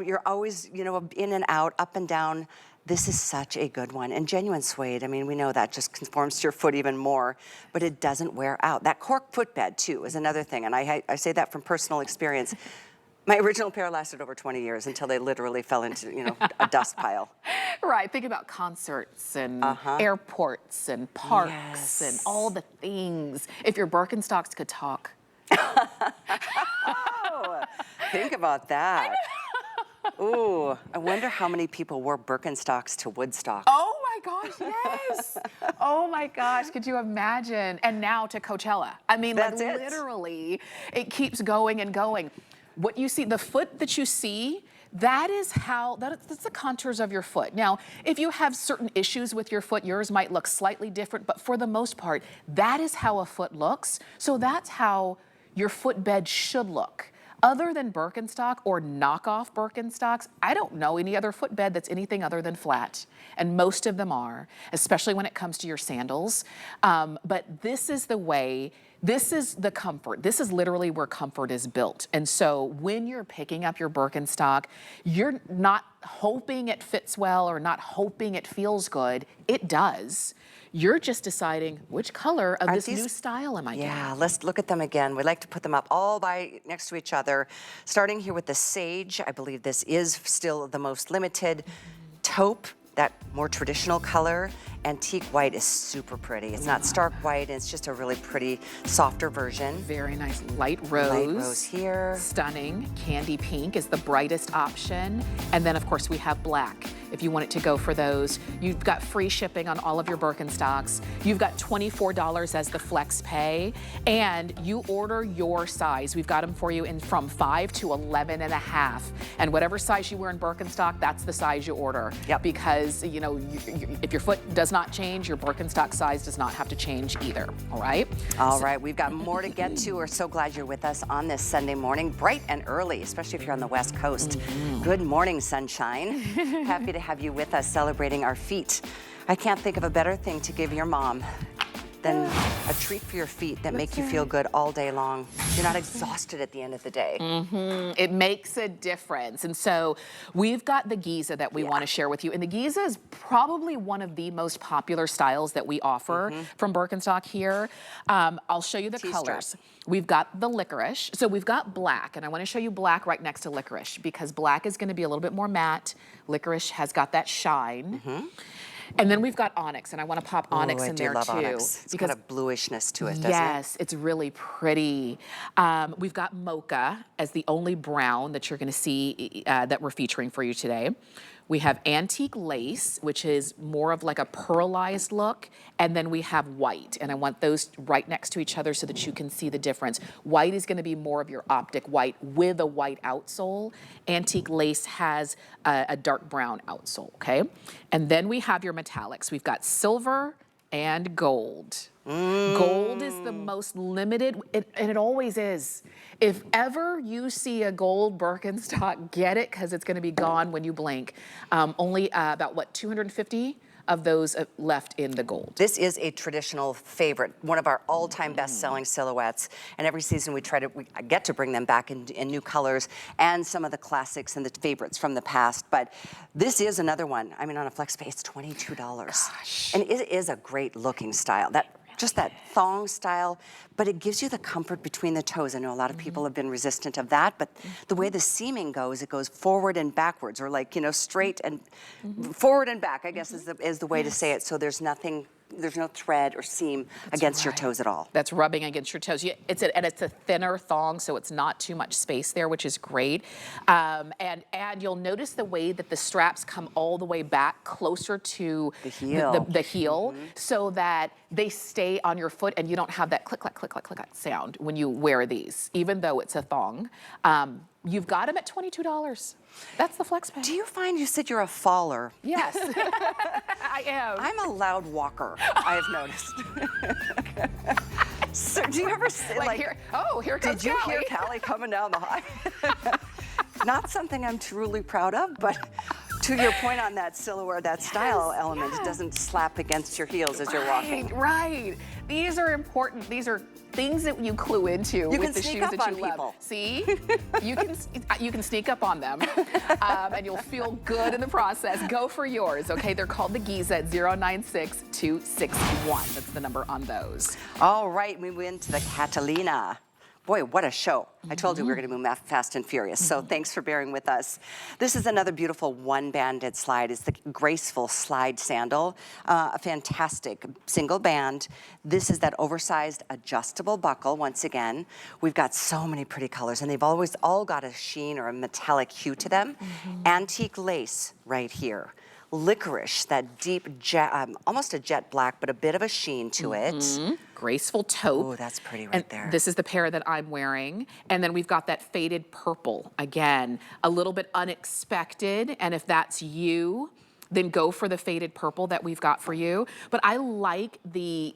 You're always, you know, in and out, up and down. This is such a good one. And genuine suede, I mean, we know that just conforms to your foot even more, but it doesn't wear out. That cork footbed, too, is another thing, and I say that from personal experience. My original pair lasted over 20 years until they literally fell into, you know, a dust pile. Right, think about concerts and airports and parks and all the things. If your Birkenstocks could talk. Oh, think about that. Ooh, I wonder how many people wore Birkenstocks to Woodstock. Oh my gosh, yes. Oh my gosh, could you imagine? And now to Coachella. I mean, That's like it. literally, it keeps going and going. What you see, the foot that you see, that's the contours of your foot. Now, if you have certain issues with your foot, yours might look slightly different, but for the most part, that is how a foot looks. So that's how your footbed should look. Other than Birkenstock or knockoff Birkenstocks, I don't know any other footbed that's anything other than flat. And most of them are, especially when it comes to your sandals. But this is the way, this is the comfort. This is literally where comfort is built. And so when you're picking up your Birkenstock, you're not hoping it fits well or not hoping it feels good. It does. You're just deciding which color of this new style am I getting. Yeah, let's look at them again. We like to put them up all by next to each other. Starting here with the sage, I believe this is still the most limited. Taupe, that more traditional color. Antique white is super pretty. It's not stark white, and it's just a really pretty, softer version. Very nice light rose. Light rose here. Stunning. Candy pink is the brightest option. And then, of course, we have black. If you want it to go for those, you've got free shipping on all of your Birkenstocks. You've got $24 as the flex pay, and you order your size. We've got them for you in from 5 to 11.5. And whatever size you wear in Birkenstock, that's the size you order. Yep. Because, you know, if your foot does not change, your Birkenstock size does not have to change either, all right? All right, we've got more to get to. We're so glad you're with us on this Sunday morning, bright and early, especially if you're on the West Coast. Good morning, sunshine. Happy to have you with us celebrating our feet. I can't think of a better thing to give your mom than a treat for your feet that make you feel good all day long. You're not exhausted at the end of the day. It makes a difference. And so we've got the Giza that we want to share with you. And the Giza is probably one of the most popular styles that we offer from Birkenstock here. I'll show you the colors. We've got the licorice. So we've got black, and I want to show you black right next to licorice because black is going to be a little bit more matte. Licorice has got that shine. And then we've got onyx, and I want to pop onyx in there too. Onyx. It's got a bluishness to it, doesn't it? Yes, it's really pretty. We've got mocha as the only brown that you're going to see that we're featuring for you today. We have antique lace, which is more of like a pearlized look. And then we have white. And I want those right next to each other so that you can see the difference. White is going to be more of your optic white with a white outsole. Antique lace has a dark brown outsole, okay? And then we have your metallics. We've got silver and gold. Gold is the most limited, and it always is. If ever you see a gold Birkenstock, get it, because it's going to be gone when you blink. Only about, what, 250 of those left in the gold. This is a traditional favorite, one of our all-time best-selling silhouettes. And every season we get to bring them back in new colors and some of the classics and the favorites from the past. But this is another one. I mean, on a flex pay, it's $22. Gosh. And it is a great looking style. Just that thong style, but it gives you the comfort between the toes. I know a lot of people have been resistant of that, but the way the seaming goes, it goes forward and backwards, or like, you know, straight and forward and back, I guess is the way to say it. So there's no thread or seam against your toes at all. That's rubbing against your toes. It's a thinner thong, so it's not too much space there, which is great. And you'll notice the way that the straps come all the way back closer to the heel, so that they stay on your foot and you don't have that click, clack, click, clack, click, clack sound when you wear these, even though it's a thong. You've got them at $22. That's the flex pay. Do you find you said you're a faller? Yes, I am. I'm a loud walker, I have noticed. So do you ever say, like here comes did you Callie. hear Callie coming down the high? Not something I'm truly proud of, but to your point on that silhouette, that style element, it doesn't slap against your heels as you're walking. Right. These are important. These are things that you clue into with the shoes that you love. See, you can sneak up on them, and you'll feel good in the process. Go for yours, okay? They're called the Giza at 096261. That's the number on those. All right, we went to the Catalina. Boy, what a show. I told you we were going to move fast and furious, so thanks for bearing with us. This is another beautiful one-banded slide. It's the graceful slide sandal, a fantastic single band. This is that oversized adjustable buckle, once again. We've got so many pretty colors, and they've always all got a sheen or a metallic hue to them. Antique lace right here. Licorice, that deep, almost a jet black, but a bit of a sheen to it. Graceful taupe. Oh, that's pretty right there. This is the pair that I'm wearing. And then we've got that faded purple. Again, a little bit unexpected. And if that's you, then go for the faded purple that we've got for you. But I like the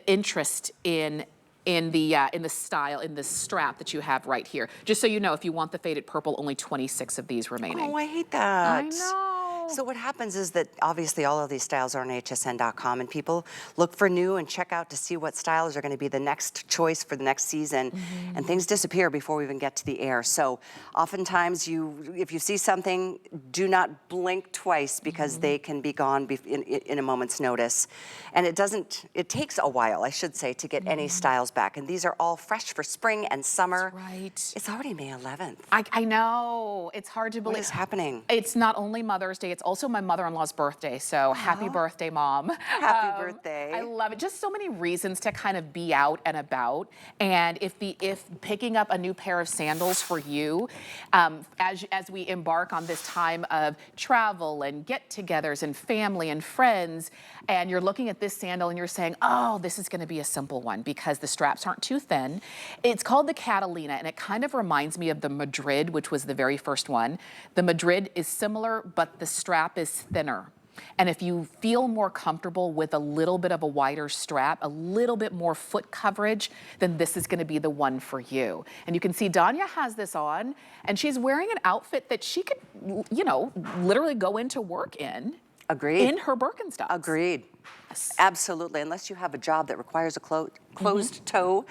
interest in the style, in the strap that you have right here. Just so you know, if you want the faded purple, only 26 of these remaining. Oh, I hate that. I know. So what happens is that obviously all of these styles are on hsn.com, and people look for new and check out to see what styles are going to be the next choice for the next season, and things disappear before we even get to the air. So oftentimes if you see something, do not blink twice, because they can be gone in a moment's notice. And it takes a while, I should say, to get any styles back. And these are all fresh for spring and summer. That's right. It's already May 11th. I know. It's hard to believe. What is happening? It's not only Mother's Day, it's also my mother-in-law's birthday. So happy birthday, Mom. Happy birthday. I love it. Just so many reasons to kind of be out and about. And if picking up a new pair of sandals for you, as we embark on this time of travel and get-togethers and family and friends, and you're looking at this sandal and you're saying, oh, this is going to be a simple one because the straps aren't too thin. It's called the Catalina, and it kind of reminds me of the Madrid, which was the very first one. The Madrid is similar, but the strap is thinner. And if you feel more comfortable with a little bit of a wider strap, a little bit more foot coverage, then this is going to be the one for you. And you can see Danya has this on, and she's wearing an outfit that she could, literally go into work in. Agreed. In her Birkenstocks. Agreed. Yes. Absolutely, unless you have a job that requires a closed toe,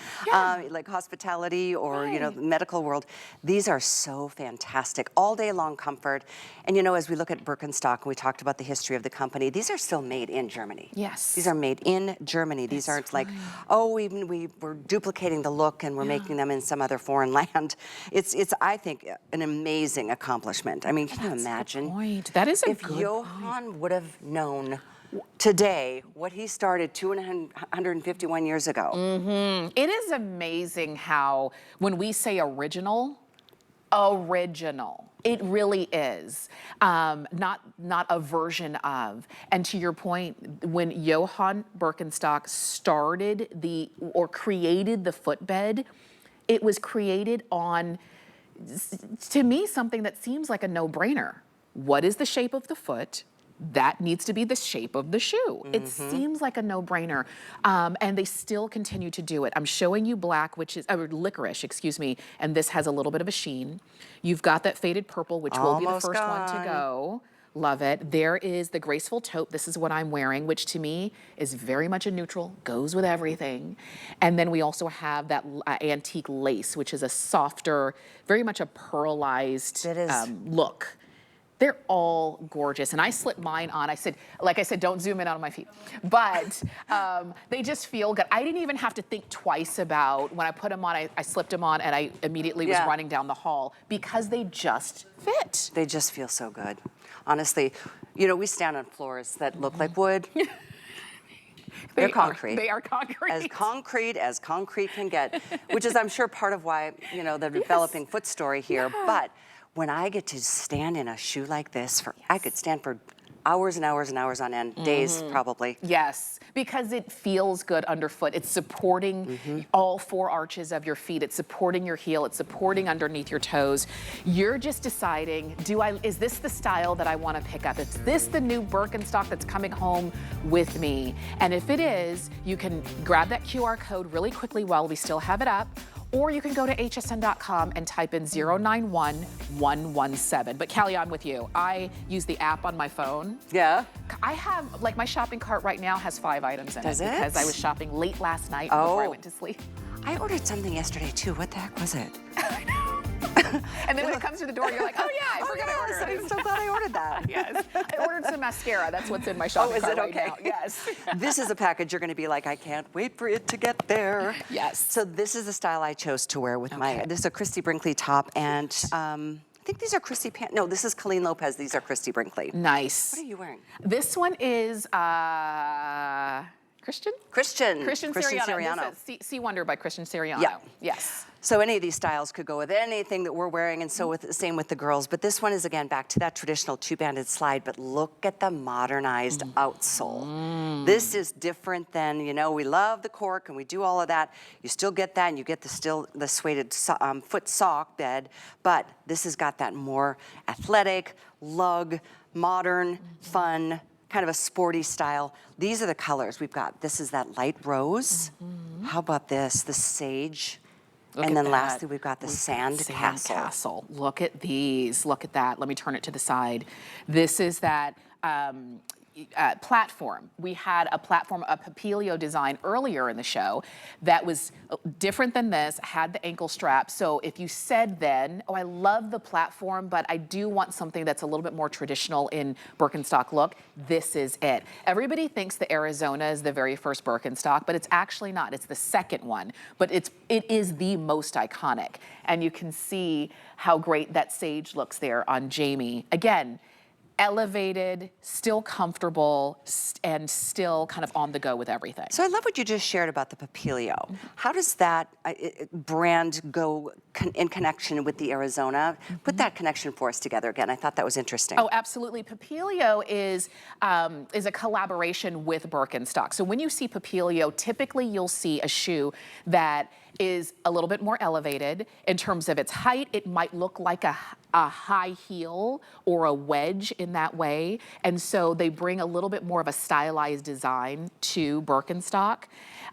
like hospitality or medical world. These are so fantastic, all day long comfort. And as we look at Birkenstock, and we talked about the history of the company, these are still made in Germany. Yes. These are made in Germany. These aren't like, oh, we're duplicating the look and we're making them in some other foreign land. It's I think, an amazing accomplishment. I mean, can you imagine? Good point. That is a if good Johann point. would have known today what he started 251 years ago. It is amazing how when we say original, it really is. Not a version of. And to your point, when Johann Birkenstock started created the footbed, it was created on, to me, something that seems like a no-brainer. What is the shape of the foot? That needs to be the shape of the shoe. It seems like a no-brainer, and they still continue to do it. I'm showing you black, which is licorice, excuse me, and this has a little bit of a sheen. You've got that faded purple, which will be the first one to go. Love it. There is the graceful taupe. This is what I'm wearing, which to me is very much a neutral, goes with everything. And then we also have that antique lace, which is a softer, very much a pearlized look. They're all gorgeous. And I slipped mine on. I said, like I said, don't zoom in on my feet. But they just feel good. I didn't even have to think twice about when I put them on. I slipped them on and I immediately was running down the hall because they just fit. They just feel so good. Honestly, you know, we stand on floors that look like wood. They're concrete. They are concrete. As concrete can get, which is, I'm sure, part of why, you know, the developing foot story here. Yeah. But when I get to stand in a shoe like this, I could stand for hours and hours and hours on end, days probably. Yes, because it feels good underfoot. It's supporting all 4 arches of your feet. It's supporting your heel. It's supporting underneath your toes. You're just deciding, is this the style that I want to pick up? Is this the new Birkenstock that's coming home with me? And if it is, you can grab that QR code really quickly while we still have it up. Or you can go to hsn.com and type in 099117. But Callie, I'm with you. I use the app on my phone. Yeah. I have, like, my shopping cart right now has 5 items in it. Because I was shopping late last night before I went to sleep. I ordered something yesterday too. What the heck was it? I know. And then when it comes to the door, you're like, oh yeah, I forgot I ordered it. I'm so glad I ordered that. Yes. I ordered some mascara. That's what's in my shopping cart right now. Yes. This is a package you're going to be like, I can't wait for it to get there. Yes. So this is the style I chose to wear with this is a Christy Brinkley top, and I think these are Christy pants. No, this is Colleen Lopez. These are Christy Brinkley. Nice. What are you wearing? This one is Christian Siriano. Sea Wonder by Christian Siriano. Yeah. Yes. So any of these styles could go with anything that we're wearing, and so same with the girls. But this one is, again, back to that traditional 2-banded slide, but look at the modernized outsole. This is different than, you know, we love the cork and we do all of that. You still get that, and you get the suede foot sock bed, but this has got that more athletic, lug, modern, fun, kind of a sporty style. These are the colors we've got. This is that light rose. How about this? The sage. And then lastly, we've got the sand castle. Look at these. Look at that. Let me turn it to the side. This is that platform. We had a platform, a Papillio design earlier in the show that was different than this, had the ankle strap. So if you said then, oh, I love the platform, but I do want something that's a little bit more traditional in Birkenstock look, this is it. Everybody thinks the Arizona is the very first Birkenstock, but it's actually not. It's the second one, but it is the most iconic. And you can see how great that sage looks there on Jamie. Again, elevated, still comfortable, and still kind of on the go with everything. So I love what you just shared about the Papillio. How does that brand go in connection with the Arizona? Put that connection for us together again. I thought that was interesting. Oh, absolutely. Papillio is a collaboration with Birkenstock. So when you see Papillio, typically you'll see a shoe that is a little bit more elevated in terms of its height. It might look like a high heel or a wedge in that way. And so they bring a little bit more of a stylized design to Birkenstock.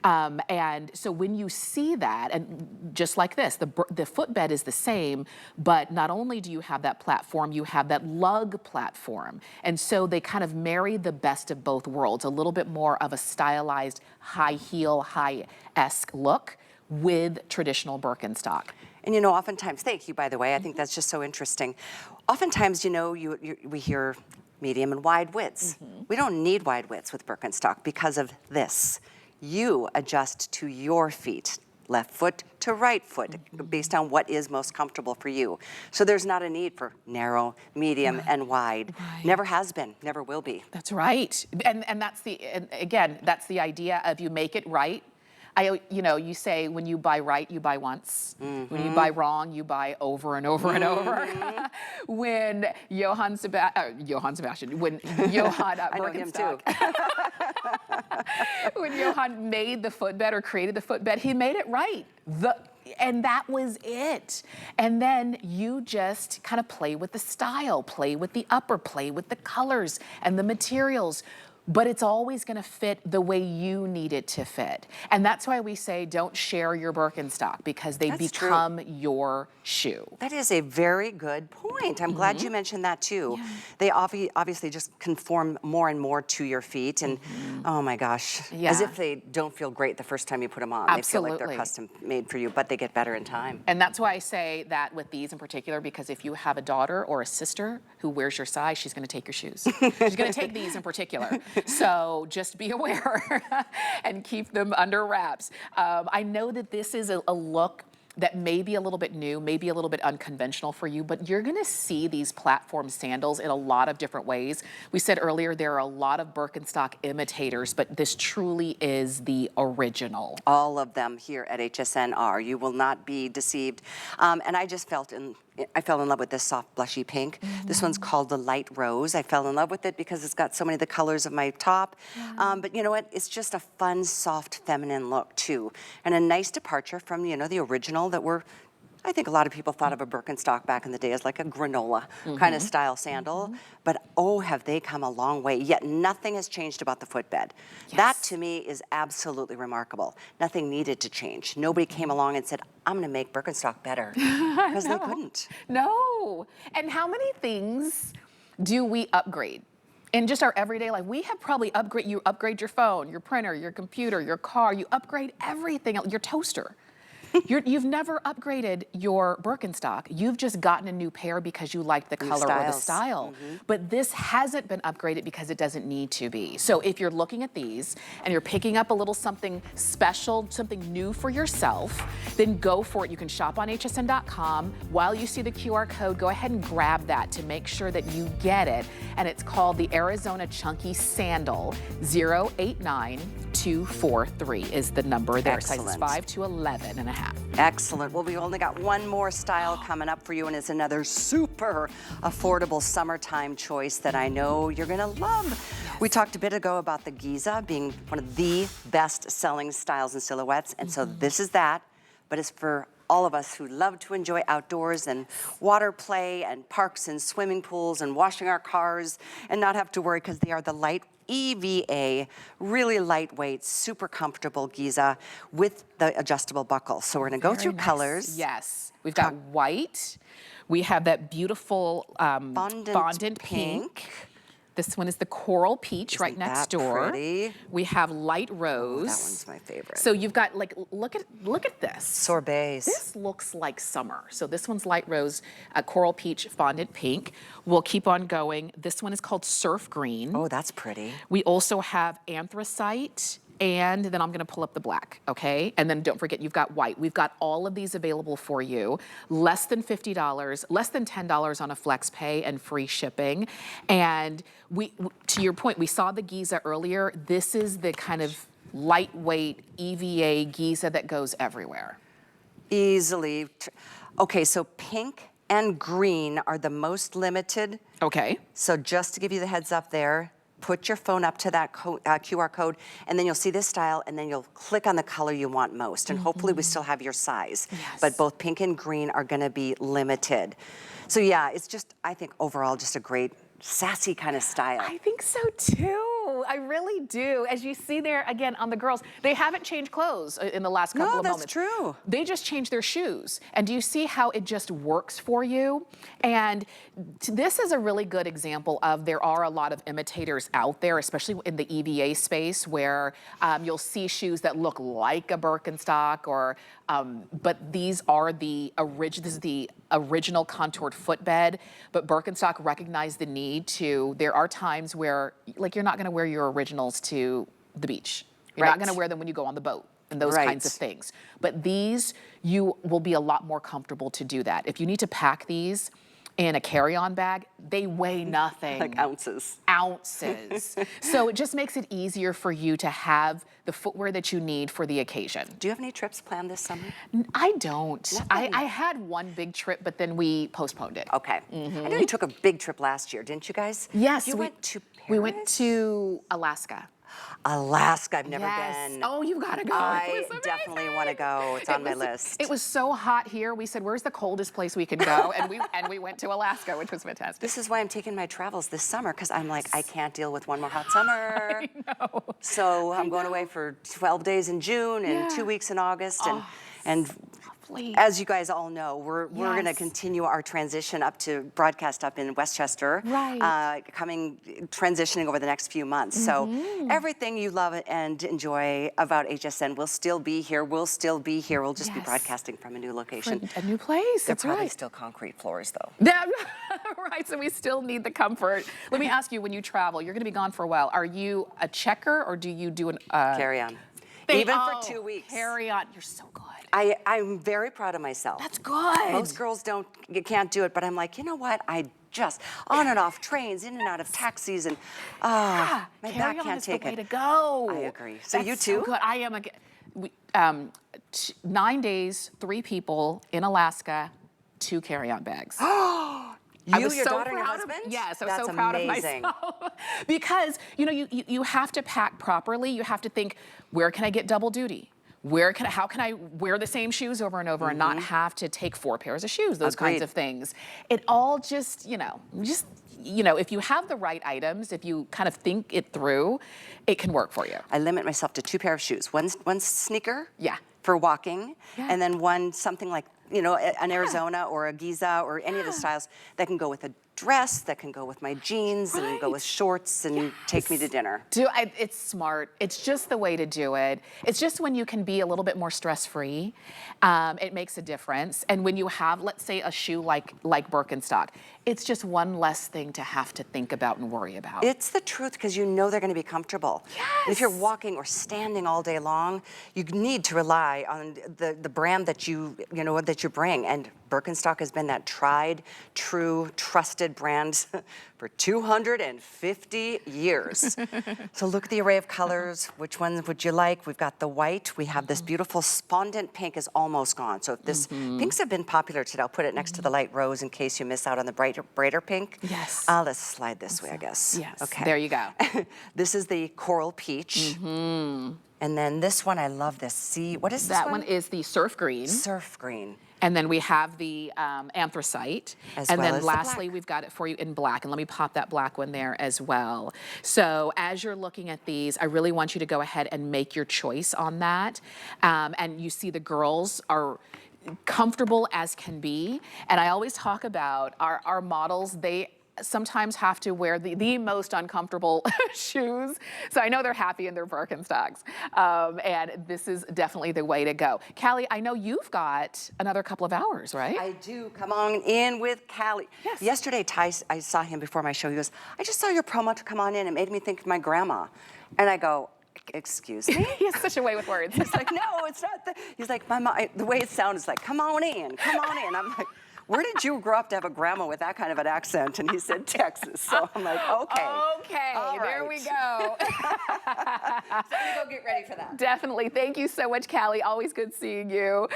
And so when you see that, and just like this, the footbed is the same, but not only do you have that platform, you have that lug platform. And so they kind of marry the best of both worlds, a little bit more of a stylized high heel, high-esque look with traditional Birkenstock. And you know, oftentimes, thank you, by the way, I think that's just so interesting. Oftentimes, you know, we hear medium and wide widths. We don't need wide widths with Birkenstock because of this. You adjust to your feet, left foot to right foot, based on what is most comfortable for you. So there's not a need for narrow, medium, and wide. Never has been, never will be. That's right. And that's again, that's the idea of you make it right. You know, you say when you buy right, you buy once. When you buy wrong, you buy over and over and over. When Johann Birkenstock, when Johann made the footbed or created the footbed, he made it right. And that was it. And then you just kind of play with the style, play with the upper, play with the colors and the materials. but it's always gonna fit the way you need it to fit. And that's why we say don't share your Birkenstock, because they become your shoe. That is a very good point. I'm glad you mentioned that too. Yeah. They obviously just conform more and more to your feet, and oh my gosh, as if they don't feel great the first time you put them on. Absolutely. They feel like they're custom made for you, but they get better in time. And that's why I say that with these in particular, because if you have a daughter or a sister who wears your size, she's gonna take your shoes. She's gonna take these in particular. So just be aware and keep them under wraps. I know that this is a look that may be a little bit new, maybe a little bit unconventional for you, but you're gonna see these platform sandals in a lot of different ways. We said earlier there are a lot of Birkenstock imitators, but this truly is the original. All of them here at HSN are. You will not be deceived. And I just fell in love with this soft blushy pink. This one's called the light rose. I fell in love with it because it's got so many of the colors of my top. But you know what? It's just a fun, soft, feminine look too. And a nice departure from, you know, the original that I think a lot of people thought of a Birkenstock back in the day as like a granola kind of style sandal, but oh, have they come a long way, yet nothing has changed about the footbed. That to me is absolutely remarkable. Nothing needed to change. Nobody came along and said, I'm gonna make Birkenstock better, because they couldn't. No, and how many things do we upgrade? In just our everyday life, we have probably you upgrade your phone, your printer, your computer, your car, you upgrade everything, your toaster. You've never upgraded your Birkenstock. You've just gotten a new pair because you like the color or the style. But this hasn't been upgraded because it doesn't need to be. So if you're looking at these and you're picking up a little something special, something new for yourself, then go for it. You can shop on hsn.com. While you see the QR code, go ahead and grab that to make sure that you get it. And it's called the Arizona Chunky Sandal. 089243 is the number there. Sizes 5 to 11 and a half. Excellent. Well, we only got one more style coming up for you, and it's another super affordable summertime choice that I know you're gonna love. We talked a bit ago about the Giza being one of the best-selling styles and silhouettes, and so this is that, but it's for all of us who love to enjoy outdoors and water play and parks and swimming pools and washing our cars and not have to worry, because they are the light EVA, really lightweight, super comfortable Giza with the adjustable buckle. So we're gonna go through colors. Yes, we've got white. We have that beautiful fondant pink. This one is the coral peach right next door. Pretty? We have light rose. Oh, that one's my favorite. So you've got like, look at this. Sorbets. This looks like summer. So this one's light rose, coral peach, fondant pink. We'll keep on going. This one is called surf green. Oh, that's pretty. We also have anthracite, and then I'm gonna pull up the black, okay? And then don't forget, you've got white. We've got all of these available for you. Less than $50, less than $10 on a flex pay and free shipping. And to your point, we saw the Giza earlier. This is the kind of lightweight EVA Giza that goes everywhere. Easily. Okay, so pink and green are the most limited. Okay. So just to give you the heads up there, put your phone up to that QR code, and then you'll see this style, and then you'll click on the color you want most, and hopefully we still have your size. But both pink and green are gonna be limited. So yeah, it's just, I think overall, just a great, sassy kind of style. I think so too. I really do. As you see there, again, on the girls, they haven't changed clothes in the last couple of moments. No, that's true. They just changed their shoes. And do you see how it just works for you? And this is a really good example of there are a lot of imitators out there, especially in the EVA space, where you'll see shoes that look like a Birkenstock, or but these are the original contoured footbed. But Birkenstock recognized the need to, there are times where, like, you're not gonna wear your originals to the beach. You're not gonna wear them when you go on the boat and those kinds of things. But these, you will be a lot more comfortable to do that. If you need to pack these in a carry-on bag, they weigh nothing. Like ounces. Ounces. So it just makes it easier for you to have the footwear that you need for the occasion. Do you have any trips planned this summer? I don't. I had one big trip, but then we postponed it. Okay. I know you took a big trip last year, didn't you guys? Yes. You went to Paris? We went to Alaska. Alaska, I've never Yes. been. Oh, you've got to go. I definitely want to go. It's on my list. It was so hot here. We said, where's the coldest place we could go? And we went to Alaska, which was fantastic. This is why I'm taking my travels this summer, because I'm like, I can't deal with one more hot summer. I know. So I'm going away for 12 days in June and 2 weeks in August. And as you guys all know, we're going to continue our transition up to broadcast up in Westchester, transitioning over the next few months. So everything you love and enjoy about HSN will still be here. We'll still be here. We'll just be broadcasting from a new location. A new place. They're That's probably right. still concrete floors, though. Yeah, right. So we still need the comfort. Let me ask you: when you travel, you're going to be gone for a while. Are you a checker or do you do an carry on? Even for 2 weeks. Carry on. You're so good. I'm very proud of myself. That's good. Most girls can't do it, but I'm like, you know what? I just on and off trains, in and out of taxis, and my back can't take it. Way to go. I agree. So That's you too? So good. I am 9 days, 3 people in Alaska, 2 carry-on bags. Your daughter, and your husband? Yes, I was That's so proud amazing. of myself. Because, you have to pack properly. You have to think, where can I get double duty? How can I wear the same shoes over and over and not have to take 4 pairs of shoes? Those kinds of things. It all just, if you have the right items, if you kind of think it through, it can work for you. I limit myself to 2 pair of shoes. One sneaker for walking, and then one something like, an Arizona or a Giza or any of the styles that can go with a dress, that can go with my jeans and go with shorts and take me to dinner. It's smart. It's just the way to do it. It's just when you can be a little bit more stress-free, it makes a difference. And when you have, let's say, a shoe like Birkenstock, it's just one less thing to have to think about and worry about. It's the truth, because you know they're going to be comfortable. Yes. And if you're walking or standing all day long, you need to rely on the brand that you bring. And Birkenstock has been that tried, true, trusted brand for 250 years. So look at the array of colors. Which ones would you like? We've got the white. We have this beautiful fondant pink is almost gone. So if this pinks have been popular today, I'll put it next to the light rose in case you miss out on the brighter pink. Yes. Let's slide this way, I guess. Yes. Okay. There you go. This is the coral peach. And then this one, I love this. See, what is this That one is the surf green. Surf green. And then we have the anthracite. As and well then as the lastly, black. We've got it for you in black. And let me pop that black one there as well. So as you're looking at these, I really want you to go ahead and make your choice on that. And you see the girls are comfortable as can be. And I always talk about our models, they sometimes have to wear the most uncomfortable shoes. So I know they're happy in their Birkenstocks. And this is definitely the way to go. Callie, I know you've got another couple of hours, right? I do. Come on in with Callie. Yes. Yesterday, I saw him before my show. He goes, I just saw your promo to come on in. It made me think of my grandma. And I go, excuse me? He has such a way with words. He's like, no, it's not. He's like, my mom, the way it sounds is like, come on in, come on in. I'm like, where did you grow up to have a grandma with that kind of an accent? And he said, Texas. So I'm like, okay. Okay, there we go. So I'm gonna go get ready for that. Definitely. Thank you so much, Callie. Always good seeing you.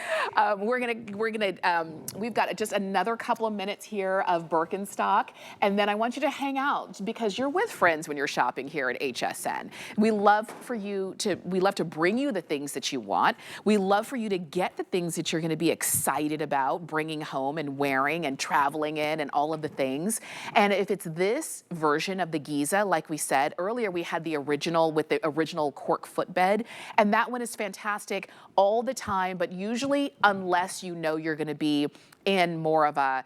We've got just another couple of minutes here of Birkenstock, and then I want you to hang out because you're with friends when you're shopping here at HSN. We love to bring you the things that you want. We love for you to get the things that you're going to be excited about bringing home and wearing and traveling in and all of the things. And if it's this version of the Giza, like we said earlier, we had the original with the original cork footbed, and that one is fantastic all the time, but usually unless you know you're going to be in more of a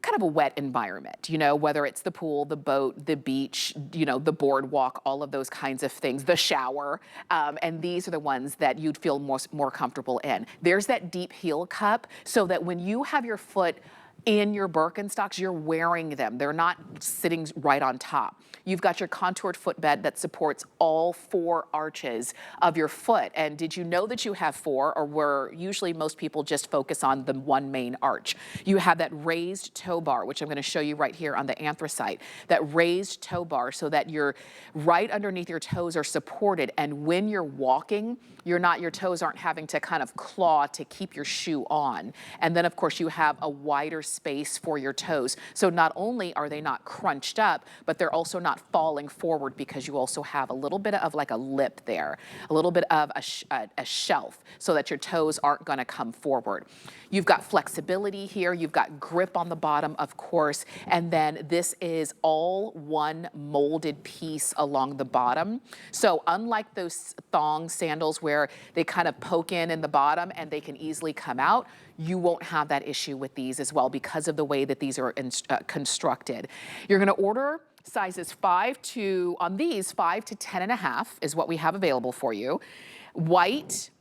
kind of a wet environment, whether it's the pool, the boat, the beach, the boardwalk, all of those kinds of things, the shower, and these are the ones that you'd feel more comfortable in. There's that deep heel cup so that when you have your foot in your Birkenstocks, you're wearing them. They're not sitting right on top. You've got your contoured footbed that supports all 4 arches of your foot. And did you know that you have 4, or were usually most people just focus on the one main arch? You have that raised toe bar, which I'm going to show you right here on the anthracite, that raised toe bar so that you're right underneath your toes are supported. And when you're walking, your toes aren't having to kind of claw to keep your shoe on. And then of course you have a wider space for your toes. So not only are they not crunched up, but they're also not falling forward because you also have a little bit of like a lip there, a little bit of a shelf so that your toes aren't gonna come forward. You've got flexibility here, you've got grip on the bottom, of course, and then this is all one molded piece along the bottom. So unlike those thong sandals where they kind of poke in the bottom and they can easily come out, you won't have that issue with these as well because of the way that these are constructed. You're gonna order sizes 5 to 10.5 is what we have available for you. White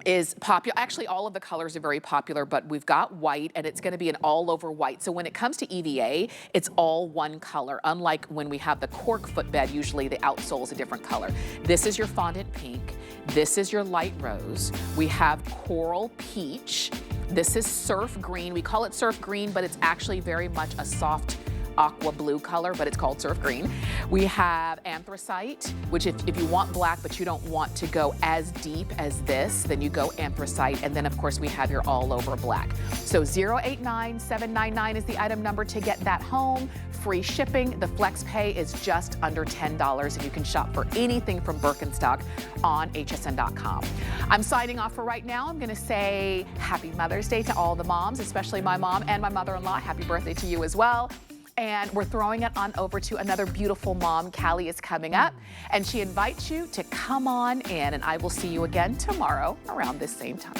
is popular. Actually, all of the colors are very popular, but we've got white and it's gonna be an all over white. So when it comes to EVA, it's all one color. Unlike when we have the cork footbed, usually the outsole is a different color. This is your fondant pink. This is your light rose. We have coral peach. This is surf green. We call it surf green, but it's actually very much a soft aqua blue color, but it's called surf green. We have anthracite, which if you want black, but you don't want to go as deep as this, then you go anthracite. And then of course we have your all over black. So 089799 is the item number to get that home. Free shipping. The flex pay is just under $10 and you can shop for anything from Birkenstock on hsn.com. I'm signing off for right now. I'm gonna say happy Mother's Day to all the moms, especially my mom and my mother-in-law. Happy birthday to you as well. And we're throwing it on over to another beautiful mom. Callie is coming up and she invites you to come on in, and I will see you again tomorrow around this same time.